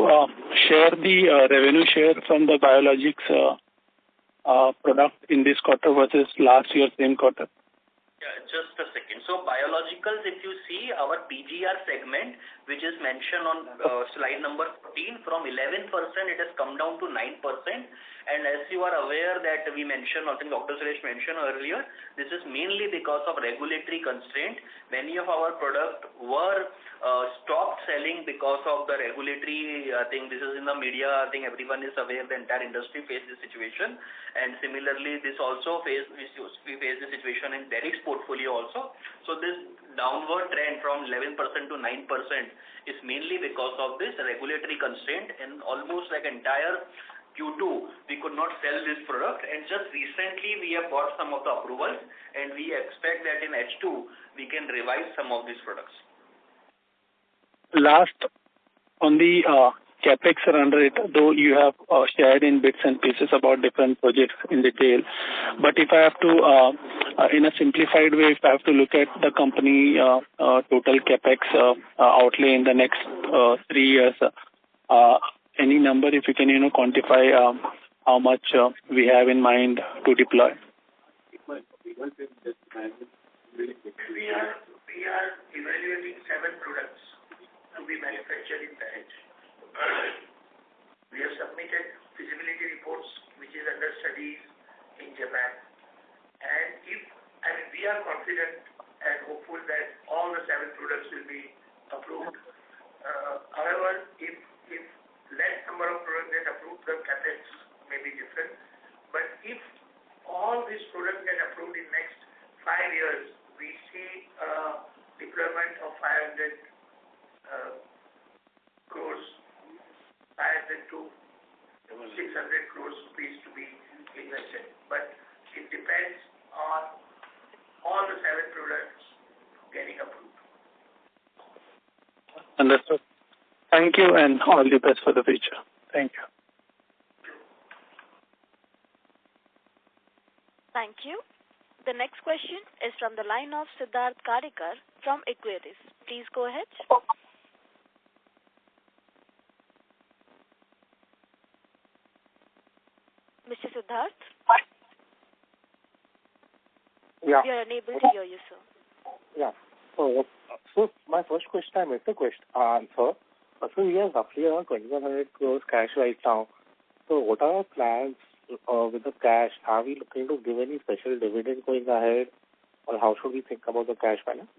share the revenue share from the biologics product in this quarter versus last year same quarter? Yeah, just a second. So biologicals, if you see our PGR segment, which is mentioned on slide number 14, from 11% it has come down to 9%. And as you are aware that we mentioned, I think Dr. Suresh mentioned earlier, this is mainly because of regulatory constraint. Many of our products were stopped selling because of the regulatory, I think this is in the media, I think everyone is aware, the entire industry faced this situation. And similarly, we faced the situation in Derek's portfolio also. So this downward trend from 11% to 9% is mainly because of this regulatory constraint, and almost like entire Q2 we could not sell this product, and just recently we have got some of the approvals and we expect that in H2 we can revive some of these products. Last, on the capex run rate, though you have shared in bits and pieces about different projects in detail, but if I have to, in a simplified way, if I have to look at the company total capex outlay in the next 3 years, any number if you can, quantify how much we have in mind to deploy? We are evaluating 7 products to be manufactured in Dahej. We have submitted feasibility reports which is under studies in Japan, and we are confident and hopeful that all the 7 products will be approved. However, if less number of products get approved, the capex may be different. But if all these products get approved in next 5 years, we see a deployment of 500 crores, 500 to 600 crores rupees to be invested. But it depends on all the 7 products getting approved. Understood. Thank you and all the best for the future. Thank you. Thank you. The next question is from the line of Siddharth Karikar from Equirus. Please go ahead. Mr. Siddharth? Yeah. We are unable to hear you, sir. Yeah. So my first question, I missed the answer. So we have roughly around 2,100 crores cash right now. So what are our plans with the cash? Are we looking to give any special dividend going ahead, or how should we think about the cash balance?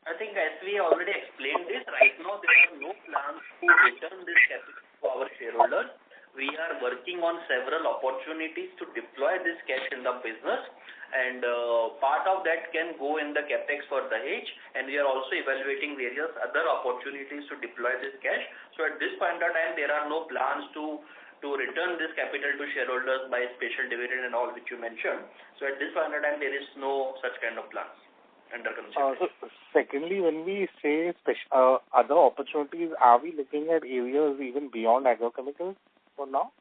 I think as we already explained this, right now there are no plans to return this capital to our shareholders. We are working on several opportunities to deploy this cash in the business, and part of that can go in the capex for Dahej, and we are also evaluating various other opportunities to deploy this cash. So at this point of time, there are no plans to return this capital to shareholders by special dividend and all which you mentioned. So at this point of time, there is no such kind of plans under consideration. So secondly, when we say other opportunities, are we looking at areas even beyond agrochemicals for now?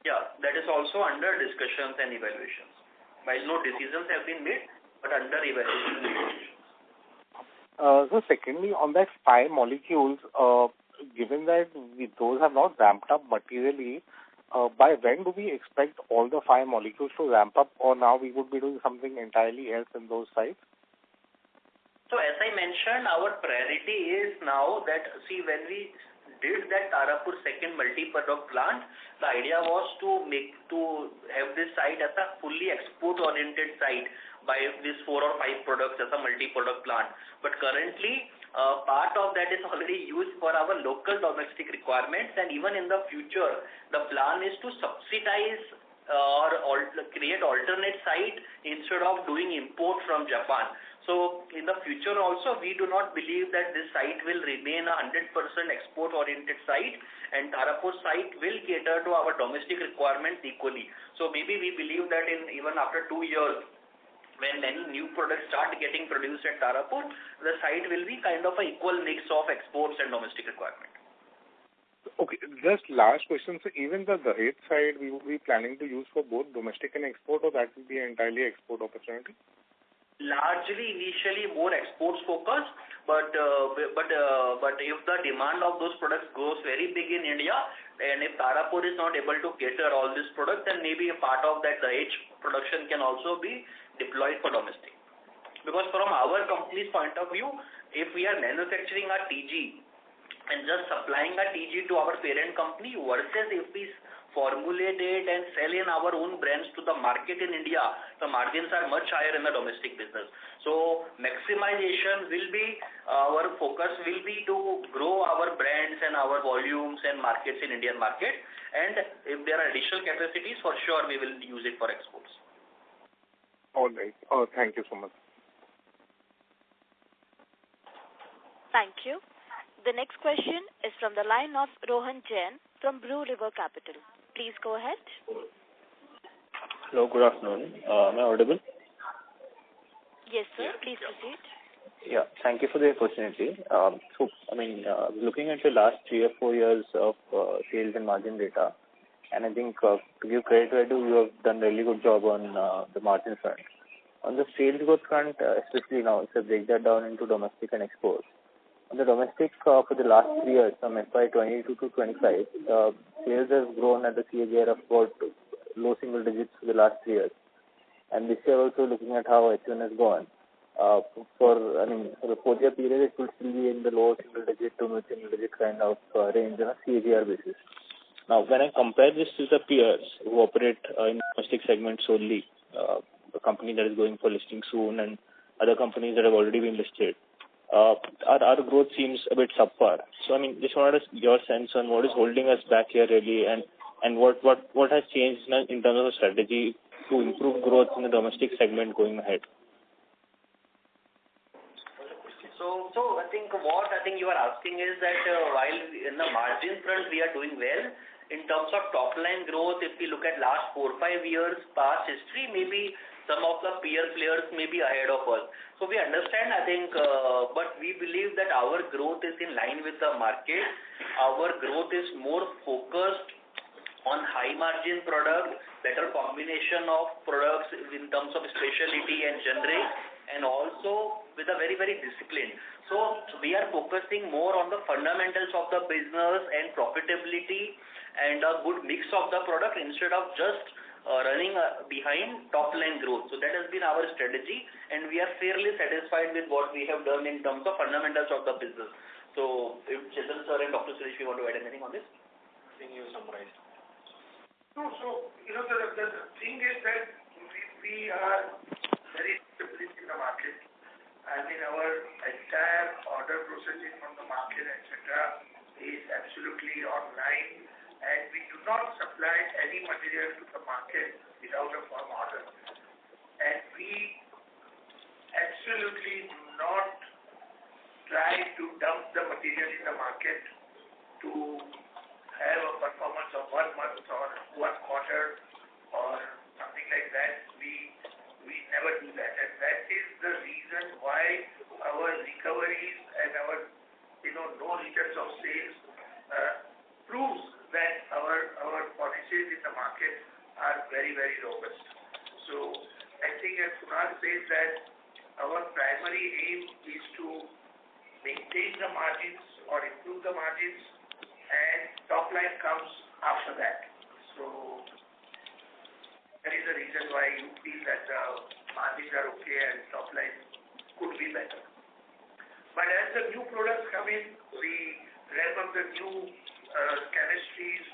Yeah, that is also under discussions and evaluations. While no decisions have been made, but under evaluation and evaluations. So secondly, on that 5 molecules, given that those have not ramped up materially, by when do we expect all the 5 molecules to ramp up, or now we would be doing something entirely else in those sites? So as I mentioned, our priority is now that, see, when we did that Tarapur second multi-product plant, the idea was to have this site as a fully export-oriented site by these 4 or 5 products as a multi-product plant. But currently, part of that is already used for our local domestic requirements, and even in the future, the plan is to subsidize or create alternate site instead of doing import from Japan. So in the future also, we do not believe that this site will remain a 100% export-oriented site, and Tarapur site will cater to our domestic requirements equally. So maybe we believe that even after 2 years, when many new products start getting produced at Tarapur, the site will be kind of an equal mix of exports and domestic requirement. Okay, just last question. So even the Dahej side, we will be planning to use for both domestic and export, or that will be entirely export opportunity? Largely, initially, more exports focused, but if the demand of those products goes very big in India, and if Tarapur is not able to cater all these products, then maybe a part of that Dahej production can also be deployed for domestic. Because from our company's point of view, if we are manufacturing a TG and just supplying a TG to our parent company versus if we formulate it and sell in our own brands to the market in India, the margins are much higher in the domestic business. So maximization will be, our focus will be to grow our brands and our volumes and markets in Indian market. And if there are additional capacities, for sure we will use it for exports. All right. Thank you so much. Thank you. The next question is from the line of Rohan Jain from Blue River Capital. Please go ahead. Hello, good afternoon. Am I audible? Yes, sir. Please proceed. Yeah, thank you for the opportunity. Looking at the last 3 or 4 years of sales and margin data, and I think to give credit where you have done a really good job on the margin front. On the sales growth front, especially now, so break that down into domestic and exports. On the domestic, for the last 3 years, from FY22 to 25, sales has grown at the CAGR of about low single digits for the last 3 years. And this year also, looking at how H1 has gone, for the 4-year period, it will still be in the low single digit to mid single digit kind of range on a CAGR basis. Now, when I compare this to the peers who operate in the domestic segment solely, the company that is going for listing soon and other companies that have already been listed, our growth seems a bit subpar. So, just wanted your sense on what is holding us back here really, and what has changed in terms of the strategy to improve growth in the domestic segment going ahead. So I think you are asking is that while in the margin front we are doing well, in terms of top line growth, if we look at last 4-5 years past history, maybe some of the peer players may be ahead of us. So we understand, I think, but we believe that our growth is in line with the market. Our growth is more focused on high margin products, better combination of products in terms of specialty and generic, and also with a very, very discipline. So we are focusing more on the fundamentals of the business and profitability and a good mix of the product instead of just running behind top line growth. So that has been our strategy, and we are fairly satisfied with what we have done in terms of fundamentals of the business. So if Chetan sir and Dr. Suresh, you want to add anything on this? I think you summarized. No, so the thing is that we are very disciplined in the market. I mean, our entire order processing from the market, etc., is absolutely online, and we do not supply any material to the market without a firm order. And we absolutely do not try to dump the material in the market to have a performance of 1 month or 1 quarter or something like that. We never do that, and that is the reason why our recoveries and our no returns of sales proves that our policies in the market are very, very robust. So I think as Kunal says that our primary aim is to maintain the margins or improve the margins, and top line comes after that. So that is the reason why you feel that the margins are okay and top line could be better. But as the new products come in, ramp up the new chemistries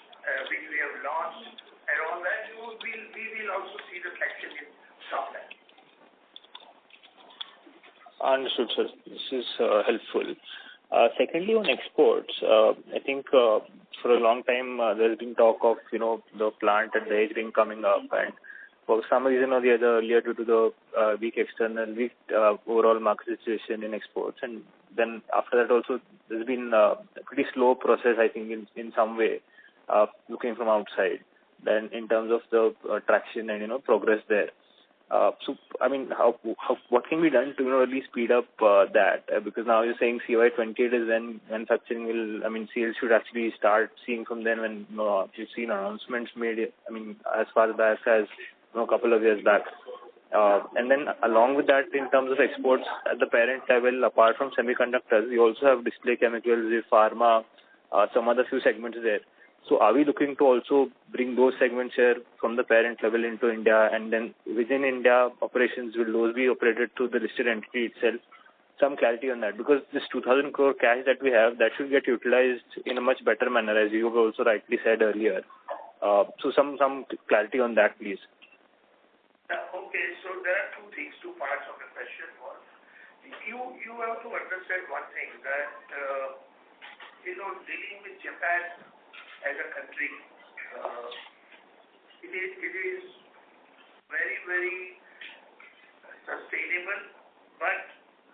which we have launched and all that, we will also see the traction in top line. Understood, sir. This is helpful. Secondly, on exports, I think for a long time there's been talk of the plant at Dahej being coming up, and for some reason or the other, earlier due to the weak overall market situation in exports, and then after that also there's been a pretty slow process, I think, in some way, looking from outside, then in terms of the traction and progress there. So, I mean, what can be done to really speed up that? Because now you're saying CY28 is when manufacturing will, sales should actually start seeing from then when you've seen announcements made, as far back as a couple of years back. And then along with that, in terms of exports at the parent level, apart from semiconductors, we also have display chemicals, pharma, some other few segments there. So are we looking to also bring those segments here from the parent level into India, and then within India operations, will those be operated through the listed entity itself? Some clarity on that, because this 2,000 crore cash that we have, that should get utilized in a much better manner, as you also rightly said earlier. So some clarity on that, please. Okay, so there are two parts of the question. One, you have to understand one thing, that dealing with Japan as a country, it is very, very sustainable, but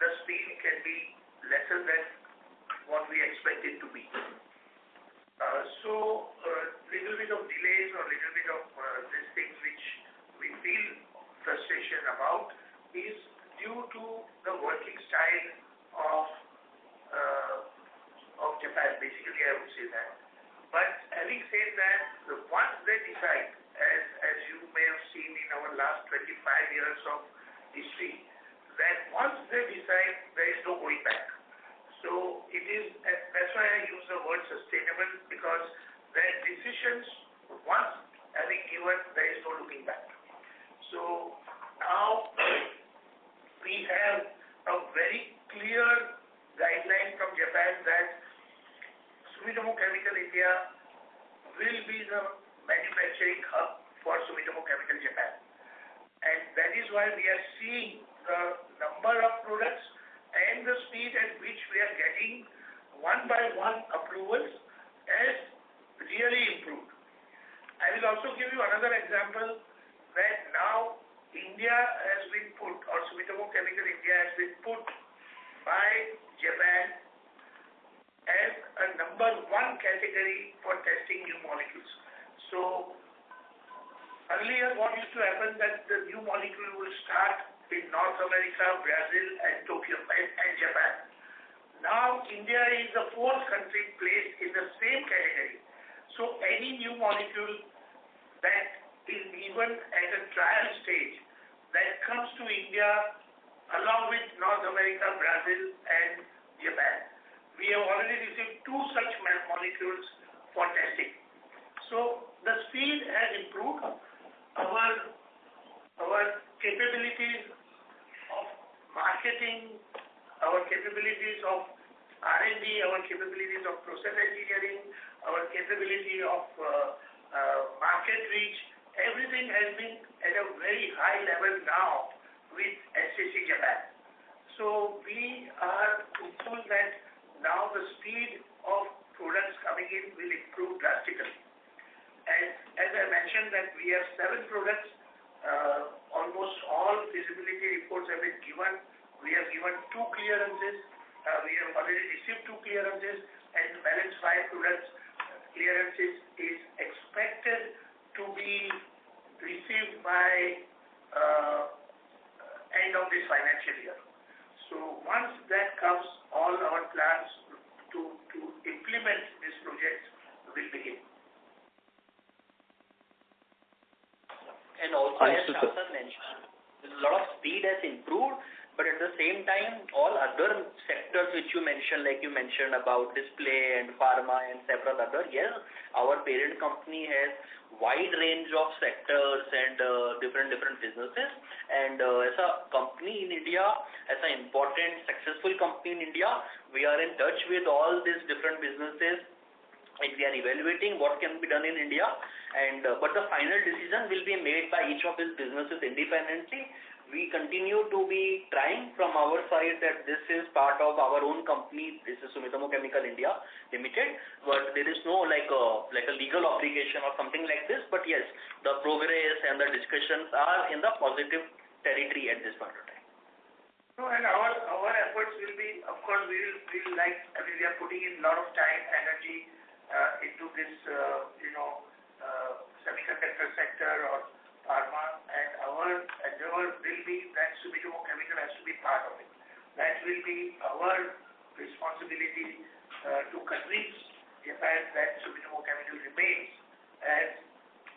the speed can be lesser than what we expect it to be. So little bit of delays or little bit of these things which we feel frustration about is due to the working style of Japan. Basically, I would say that. But having said that, once they decide, as you may have seen in our last 25 years of history, that once they decide, there is no going back. So that's why I use the word sustainable, because their decisions, once having given, there is no looking back. So now we have a very clear guideline from Japan that Sumitomo Chemical India will be the manufacturing hub for Sumitomo Chemical Japan. And that is why we are seeing the number of products and the speed at which we are getting one by one approvals has really improved. I will also give you another example that now India has been put, or Sumitomo Chemical India has been put by Japan as a number one category for testing new molecules. So earlier what used to happen, that the new molecule will start in North America, Brazil and Tokyo and Japan. Now India is the fourth country placed in the same category. So any new molecule that is even at a trial stage that comes to India along with North America, Brazil and Japan, we have already received 2 such molecules for testing. So the speed has improved. Our capabilities of marketing, our capabilities of R&D, our capabilities of process engineering, our capability of market reach, everything has been at a very high level now with SCC Japan. So we are hopeful that now the speed of products coming in will improve drastically. And as I mentioned that we have 7 products, almost all feasibility reports have been given. We have given 2 clearances. We have already received 2 clearances, and the balance 5 products clearances is expected to be received by end of this financial year. So once that comes, all our plans to implement this project will begin. And also, as Shashank mentioned, a lot of speed has improved. But at the same time, all other sectors which you mentioned, like you mentioned about display and pharma and several other, yes, our parent company has wide range of sectors and different businesses. And as a company in India, as an important successful company in India, we are in touch with all these different businesses and we are evaluating what can be done in India. And but the final decision will be made by each of these businesses independently. We continue to be trying from our side that this is part of our own company. This is Sumitomo Chemical India Limited, but there is no like a legal obligation or something like this. But yes, the progress and the discussions are in the positive territory at this point of time. No, and our efforts will be, of course, we are putting in a lot of time, energy into this, semiconductor sector or pharma, and our endeavor will be that Sumitomo Chemical has to be part of it. That will be our responsibility to convince Japan that Sumitomo Chemical remains as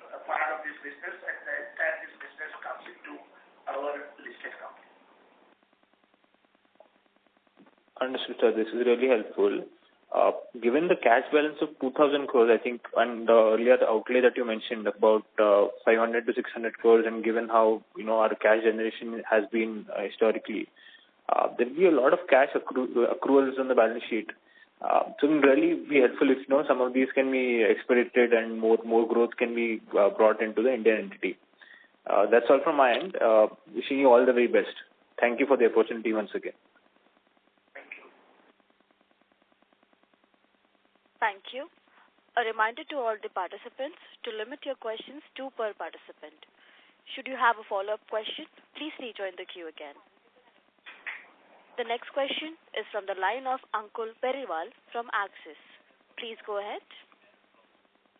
a part of this business and that this business comes into our listed company. Understood, sir. This is really helpful. Given the cash balance of 2,000 crores, I think, and the earlier outlay that you mentioned about 500 to 600 crores, and given how our cash generation has been historically, there will be a lot of cash accruals on the balance sheet. So it will really be helpful if some of these can be expedited and more growth can be brought into the Indian entity. That's all from my end. Wishing you all the very best. Thank you for the opportunity once again. Thank you. A reminder to all the participants to limit your questions to per participant. Should you have a follow-up question, please rejoin the queue again. The next question is from the line of Ankur Periwal from Axis. Please go ahead.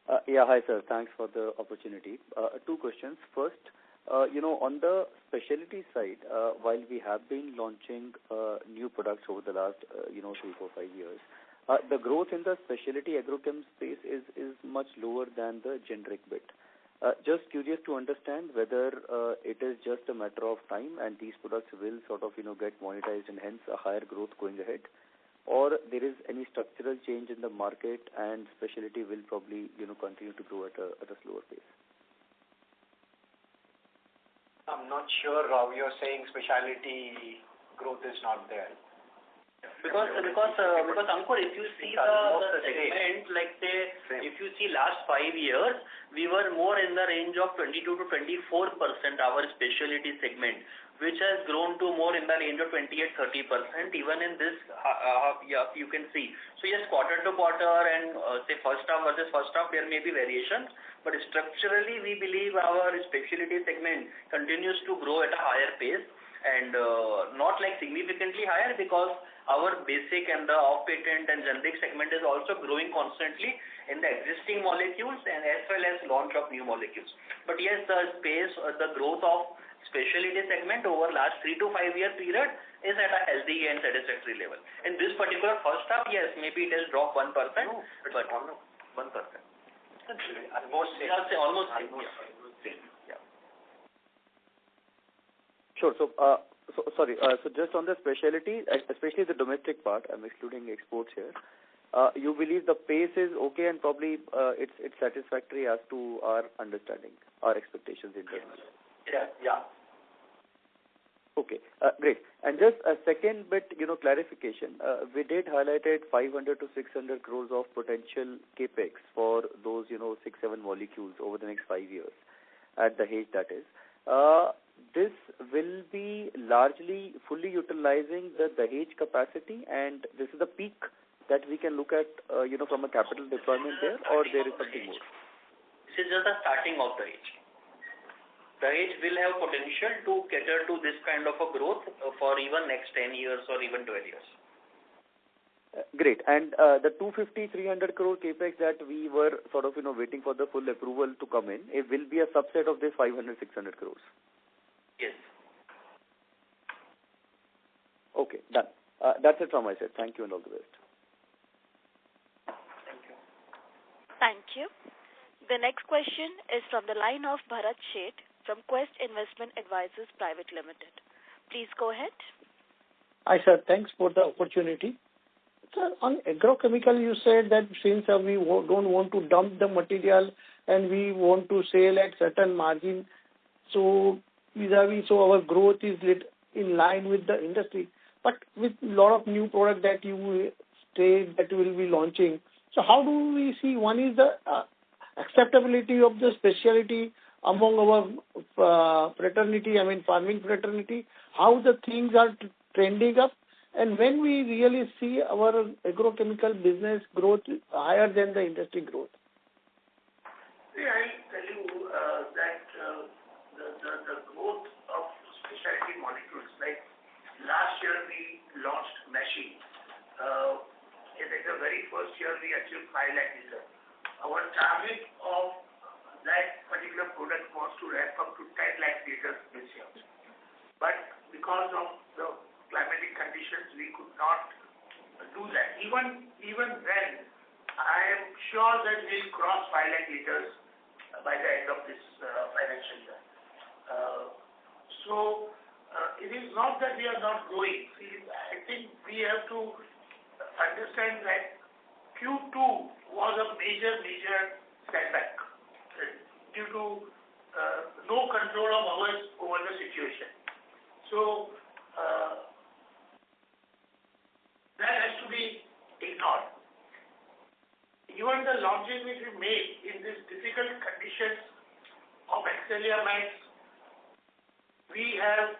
Hi sir. Thanks for the opportunity. Two questions. First, on the specialty side, while we have been launching new products over the last 3, 4, 5 years, the growth in the specialty agrochem space is much lower than the generic bit. Just curious to understand whether it is just a matter of time and these products will sort of get monetized and hence a higher growth going ahead, or there is any structural change in the market and specialty will probably continue to grow at a slower pace. I'm not sure how you're saying specialty growth is not there. Because Ankur, if you see the segment, like say, if you see last 5 years, we were more in the range of 22 to 24% our specialty segment, which has grown to more in the range of 28-30%. Even in this you can see. So yes, quarter to quarter and say first half versus first half, there may be variations, but structurally we believe our specialty segment continues to grow at a higher pace and not like significantly higher because our basic and the off-patent and generic segment is also growing constantly in the existing molecules and as well as launch of new molecules. But yes, the space, the growth of specialty segment over last 3 to 5 year period is at a healthy and satisfactory level. In this particular first half, yes, maybe it has dropped 1%, but 1%. Almost same. Almost same. Yeah. Sure. So just on the specialty, especially the domestic part, I'm excluding exports here. You believe the pace is okay and probably it's satisfactory as to our understanding, our expectations internally. Yeah. Okay, great. And just a second bit, clarification. We did highlighted 500 to 600 crores of potential capex for those, 6-7 molecules over the next 5 years at the Dahej, that is. This will be largely fully utilizing the Dahej capacity, and this is the peak that we can look at, from a capital deployment there, or there is something more? This is just the starting of Dahej. Dahej will have potential to cater to this kind of a growth for even next 10 years or even 12 years. Great. And the 250-300 crore capex that we were sort of waiting for the full approval to come in, it will be a subset of this 500-600 crores. Yes. Okay, done. That's it from my side. Thank you and all the best. Thank you. Thank you. The next question is from the line of Bharat Sheth from Quest Investment Advisors Private Limited. Please go ahead. Hi, sir. Thanks for the opportunity. Sir, on agrochemical, you said that since we don't want to dump the material and we want to sell at certain margin, so vis-a-vis, so our growth is in line with the industry. But with a lot of new product that you state that will be launching, so how do we see? One is the acceptability of the specialty among our fraternity, farming fraternity, how the things are trending up, and when we really see our agrochemical business growth higher than the industry growth. See, I'll tell you that the growth of specialty molecules, like last year we launched Meshi. In the very first year we achieved 5 lakh liters. Our target of that particular product was to ramp up to 10 lakh liters this year. But because of the climatic conditions, we could not do that. Even then, I am sure that we'll cross 5 lakh liters by the end of this financial year. It is not that we are not growing. See, I think we have to understand that Q2 was a major setback due to no control of ours over the situation. So that has to be ignored. Even the launches which we made in these difficult conditions of Excelia Max, we have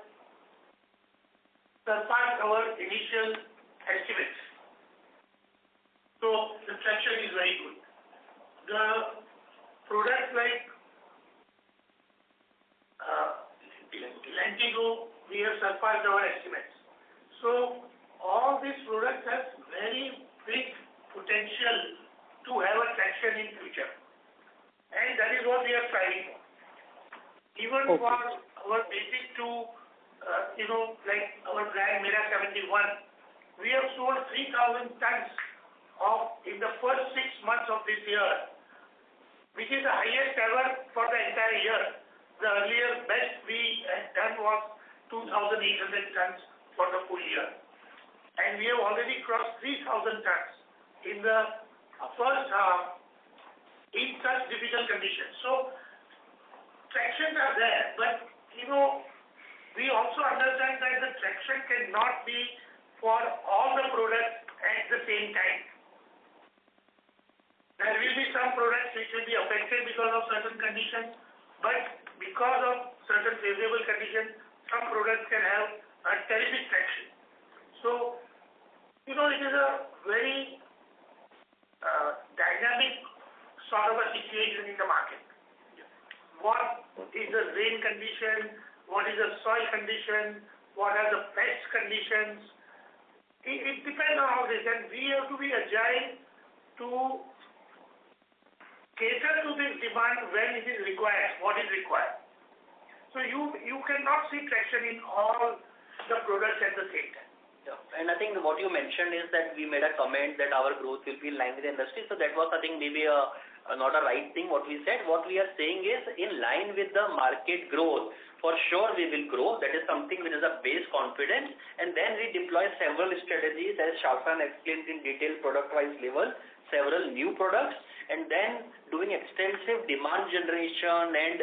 surpassed our initial estimates. So the traction is very good. The products like Lentigo, we have surpassed our estimates. So all these products have very big potential to have a traction in future. And that is what we are striving for. Even for our basic two, like our brand Mera 71, we have sold 3,000 tons in the first 6 months of this year, which is the highest ever for the entire year. The earlier best we had done was 2,800 tons for the full year. And we have already crossed 3,000 tons in the first half in such difficult conditions. So, tractions are there, but we also understand that the traction cannot be for all the products at the same time. There will be some products which will be affected because of certain conditions, but because of certain favorable conditions, some products can have a terrific traction. So, it is a very dynamic sort of a situation in the market. What is the rain condition? What is the soil condition? What are the pest conditions? It depends on all this, and we have to be agile to cater to this demand when it is required, what is required. So you cannot see traction in all the products at the same time. Yeah. And I think what you mentioned is that we made a comment that our growth will be in line with the industry. So that was, I think, maybe not a right thing what we said. What we are saying is in line with the market growth. For sure we will grow. That is something which is a base confidence. And then we deploy several strategies as Shashan explained in detail product-wise level, several new products, and then doing extensive demand generation and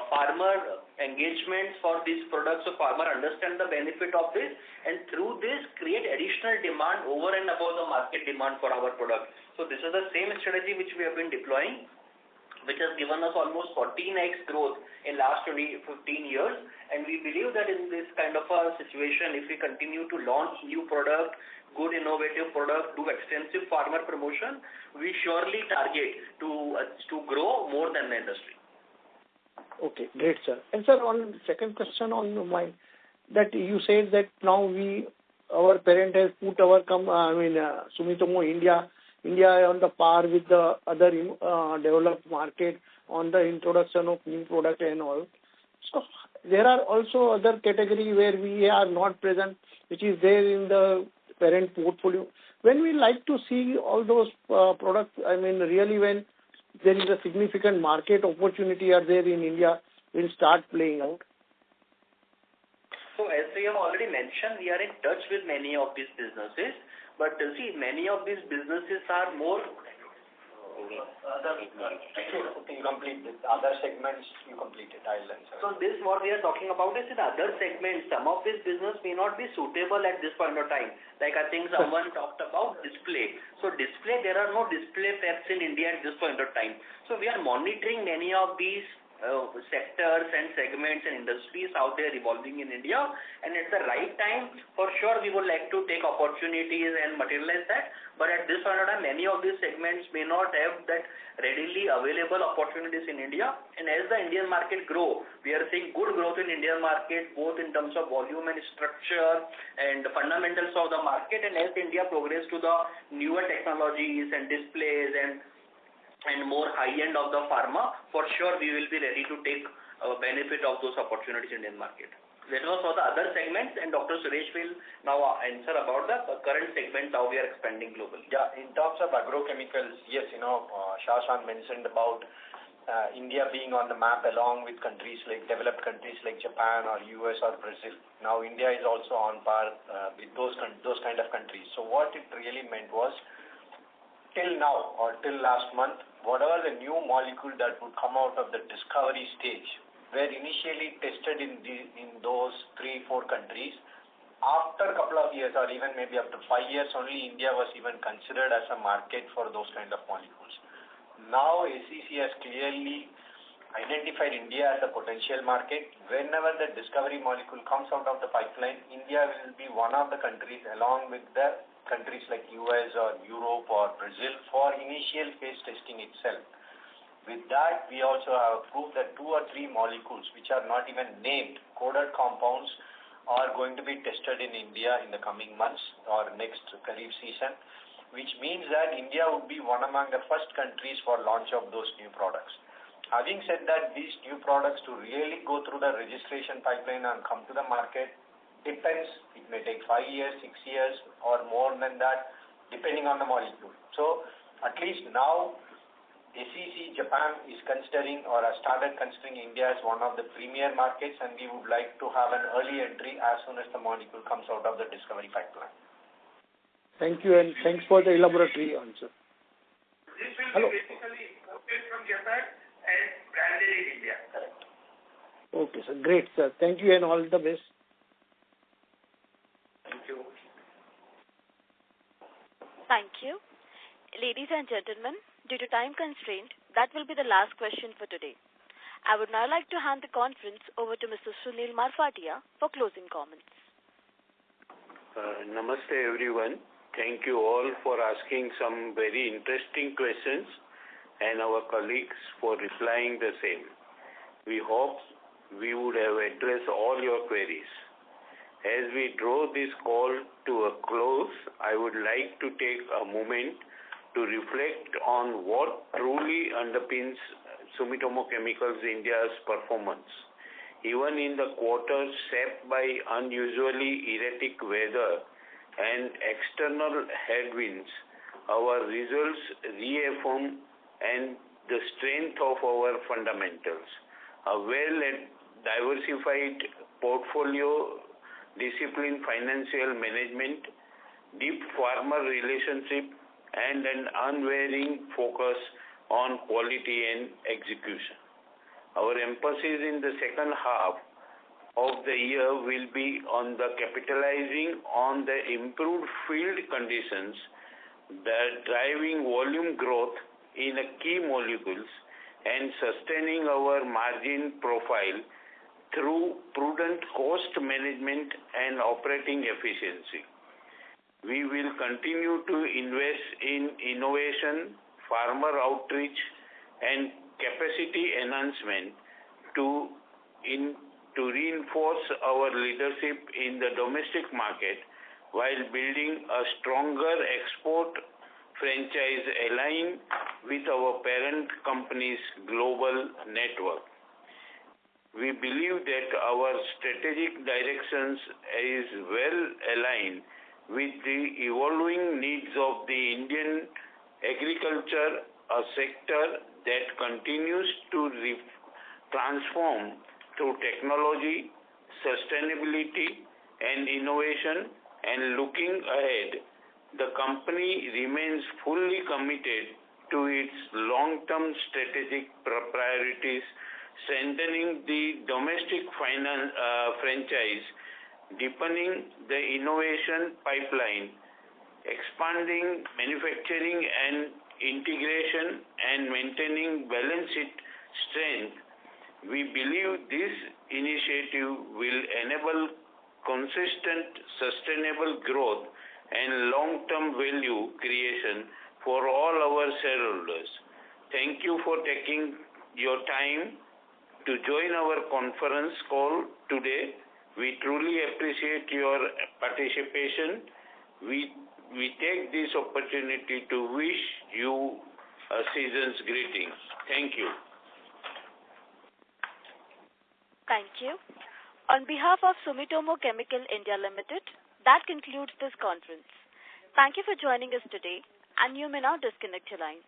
farmer engagements for these products so farmer understand the benefit of this, and through this create additional demand over and above the market demand for our product. So this is the same strategy which we have been deploying, which has given us almost 14x growth in last 15 years, and we believe that in this kind of a situation, if we continue to launch new product, good innovative product, do extensive farmer promotion, we surely target to grow more than the industry. Okay, great, sir. And sir, on second question on my, that you said that now our parent has put our Sumitomo India on the par with the other developed market on the introduction of new product and all. So there are also other category where we are not present, which is there in the parent portfolio. When we like to see all those products, really when there is a significant market opportunity are there in India, will start playing out. So as we have already mentioned, we are in touch with many of these businesses, but see, many of these businesses are more you complete the other segments, you complete it. I'll answer. So this what we are talking about is in other segments. Some of this business may not be suitable at this point of time. Like I think someone talked about display. So display, there are no display packs in India at this point of time. So we are monitoring many of these sectors and segments and industries out there evolving in India, and at the right time, for sure, we would like to take opportunities and materialize that. But at this point of time, many of these segments may not have that readily available opportunities in India. And as the Indian market grow, we are seeing good growth in Indian market, both in terms of volume and structure and the fundamentals of the market. And as India progress to the newer technologies and displays and more high-end of the pharma, for sure we will be ready to take benefit of those opportunities in Indian market. That was for the other segments, and Dr. Suresh will now answer about the current segments, how we are expanding globally. Yeah, in terms of agrochemicals, yes, Shashan mentioned about India being on the map along with countries like developed countries like Japan or US or Brazil. Now India is also on par with those kind of countries. So what it really meant was, till now or till last month, whatever the new molecule that would come out of the discovery stage were initially tested in those 3-4 countries. After a couple of years or even maybe up to 5 years only, India was even considered as a market for those kind of molecules. Now SEC has clearly identified India as a potential market. Whenever the discovery molecule comes out of the pipeline, India will be one of the countries along with the countries like US or Europe or Brazil for initial phase testing itself. With that, we also have proved that 2 or 3 molecules which are not even named coded compounds are going to be tested in India in the coming months or next Kharif season, which means that India would be one among the first countries for launch of those new products. Having said that, these new products to really go through the registration pipeline and come to the market depends. It may take 5 years, 6 years or more than that depending on the molecule. So at least now SEC Japan is considering or has started considering India as one of the premier markets, and we would like to have an early entry as soon as the molecule comes out of the discovery pipeline. Thank you, and thanks for the elaboratory answer. This will be basically imported from Japan and branded in India. Correct. Okay, sir. Great, sir. Thank you and all the best. Thank you. Thank you. Ladies and gentlemen, due to time constraint, that will be the last question for today. I would now like to hand the conference over to Mr. Sunil Marfatia for closing comments. Namaste everyone. Thank you all for asking some very interesting questions and our colleagues for replying the same. We hope we would have addressed all your queries. As we draw this call to a close, I would like to take a moment to reflect on what truly underpins Sumitomo Chemicals India's performance. Even in the quarter shaped by unusually erratic weather and external headwinds, our results reaffirm and the strength of our fundamentals. A well-diversified portfolio, disciplined financial management, deep farmer relationship, and an unwavering focus on quality and execution. Our emphasis in the second half of the year will be on the capitalizing on the improved field conditions, the driving volume growth in key molecules, and sustaining our margin profile through prudent cost management and operating efficiency. We will continue to invest in innovation, farmer outreach, and capacity enhancement to reinforce our leadership in the domestic market while building a stronger export franchise aligned with our parent company's global network. We believe that our strategic directions is well aligned with the evolving needs of the Indian agriculture, a sector that continues to transform through technology, sustainability and innovation, and looking ahead, the company remains fully committed to its long-term strategic priorities, strengthening the domestic franchise, deepening the innovation pipeline, expanding manufacturing and integration, and maintaining balance sheet strength. We believe this initiative will enable consistent, sustainable growth and long-term value creation for all our shareholders. Thank you for taking your time to join our conference call today. We truly appreciate your participation. We take this opportunity to wish you a season's greetings. Thank you. Thank you. On behalf of Sumitomo Chemical India Limited, that concludes this conference. Thank you for joining us today, and you may now disconnect your lines.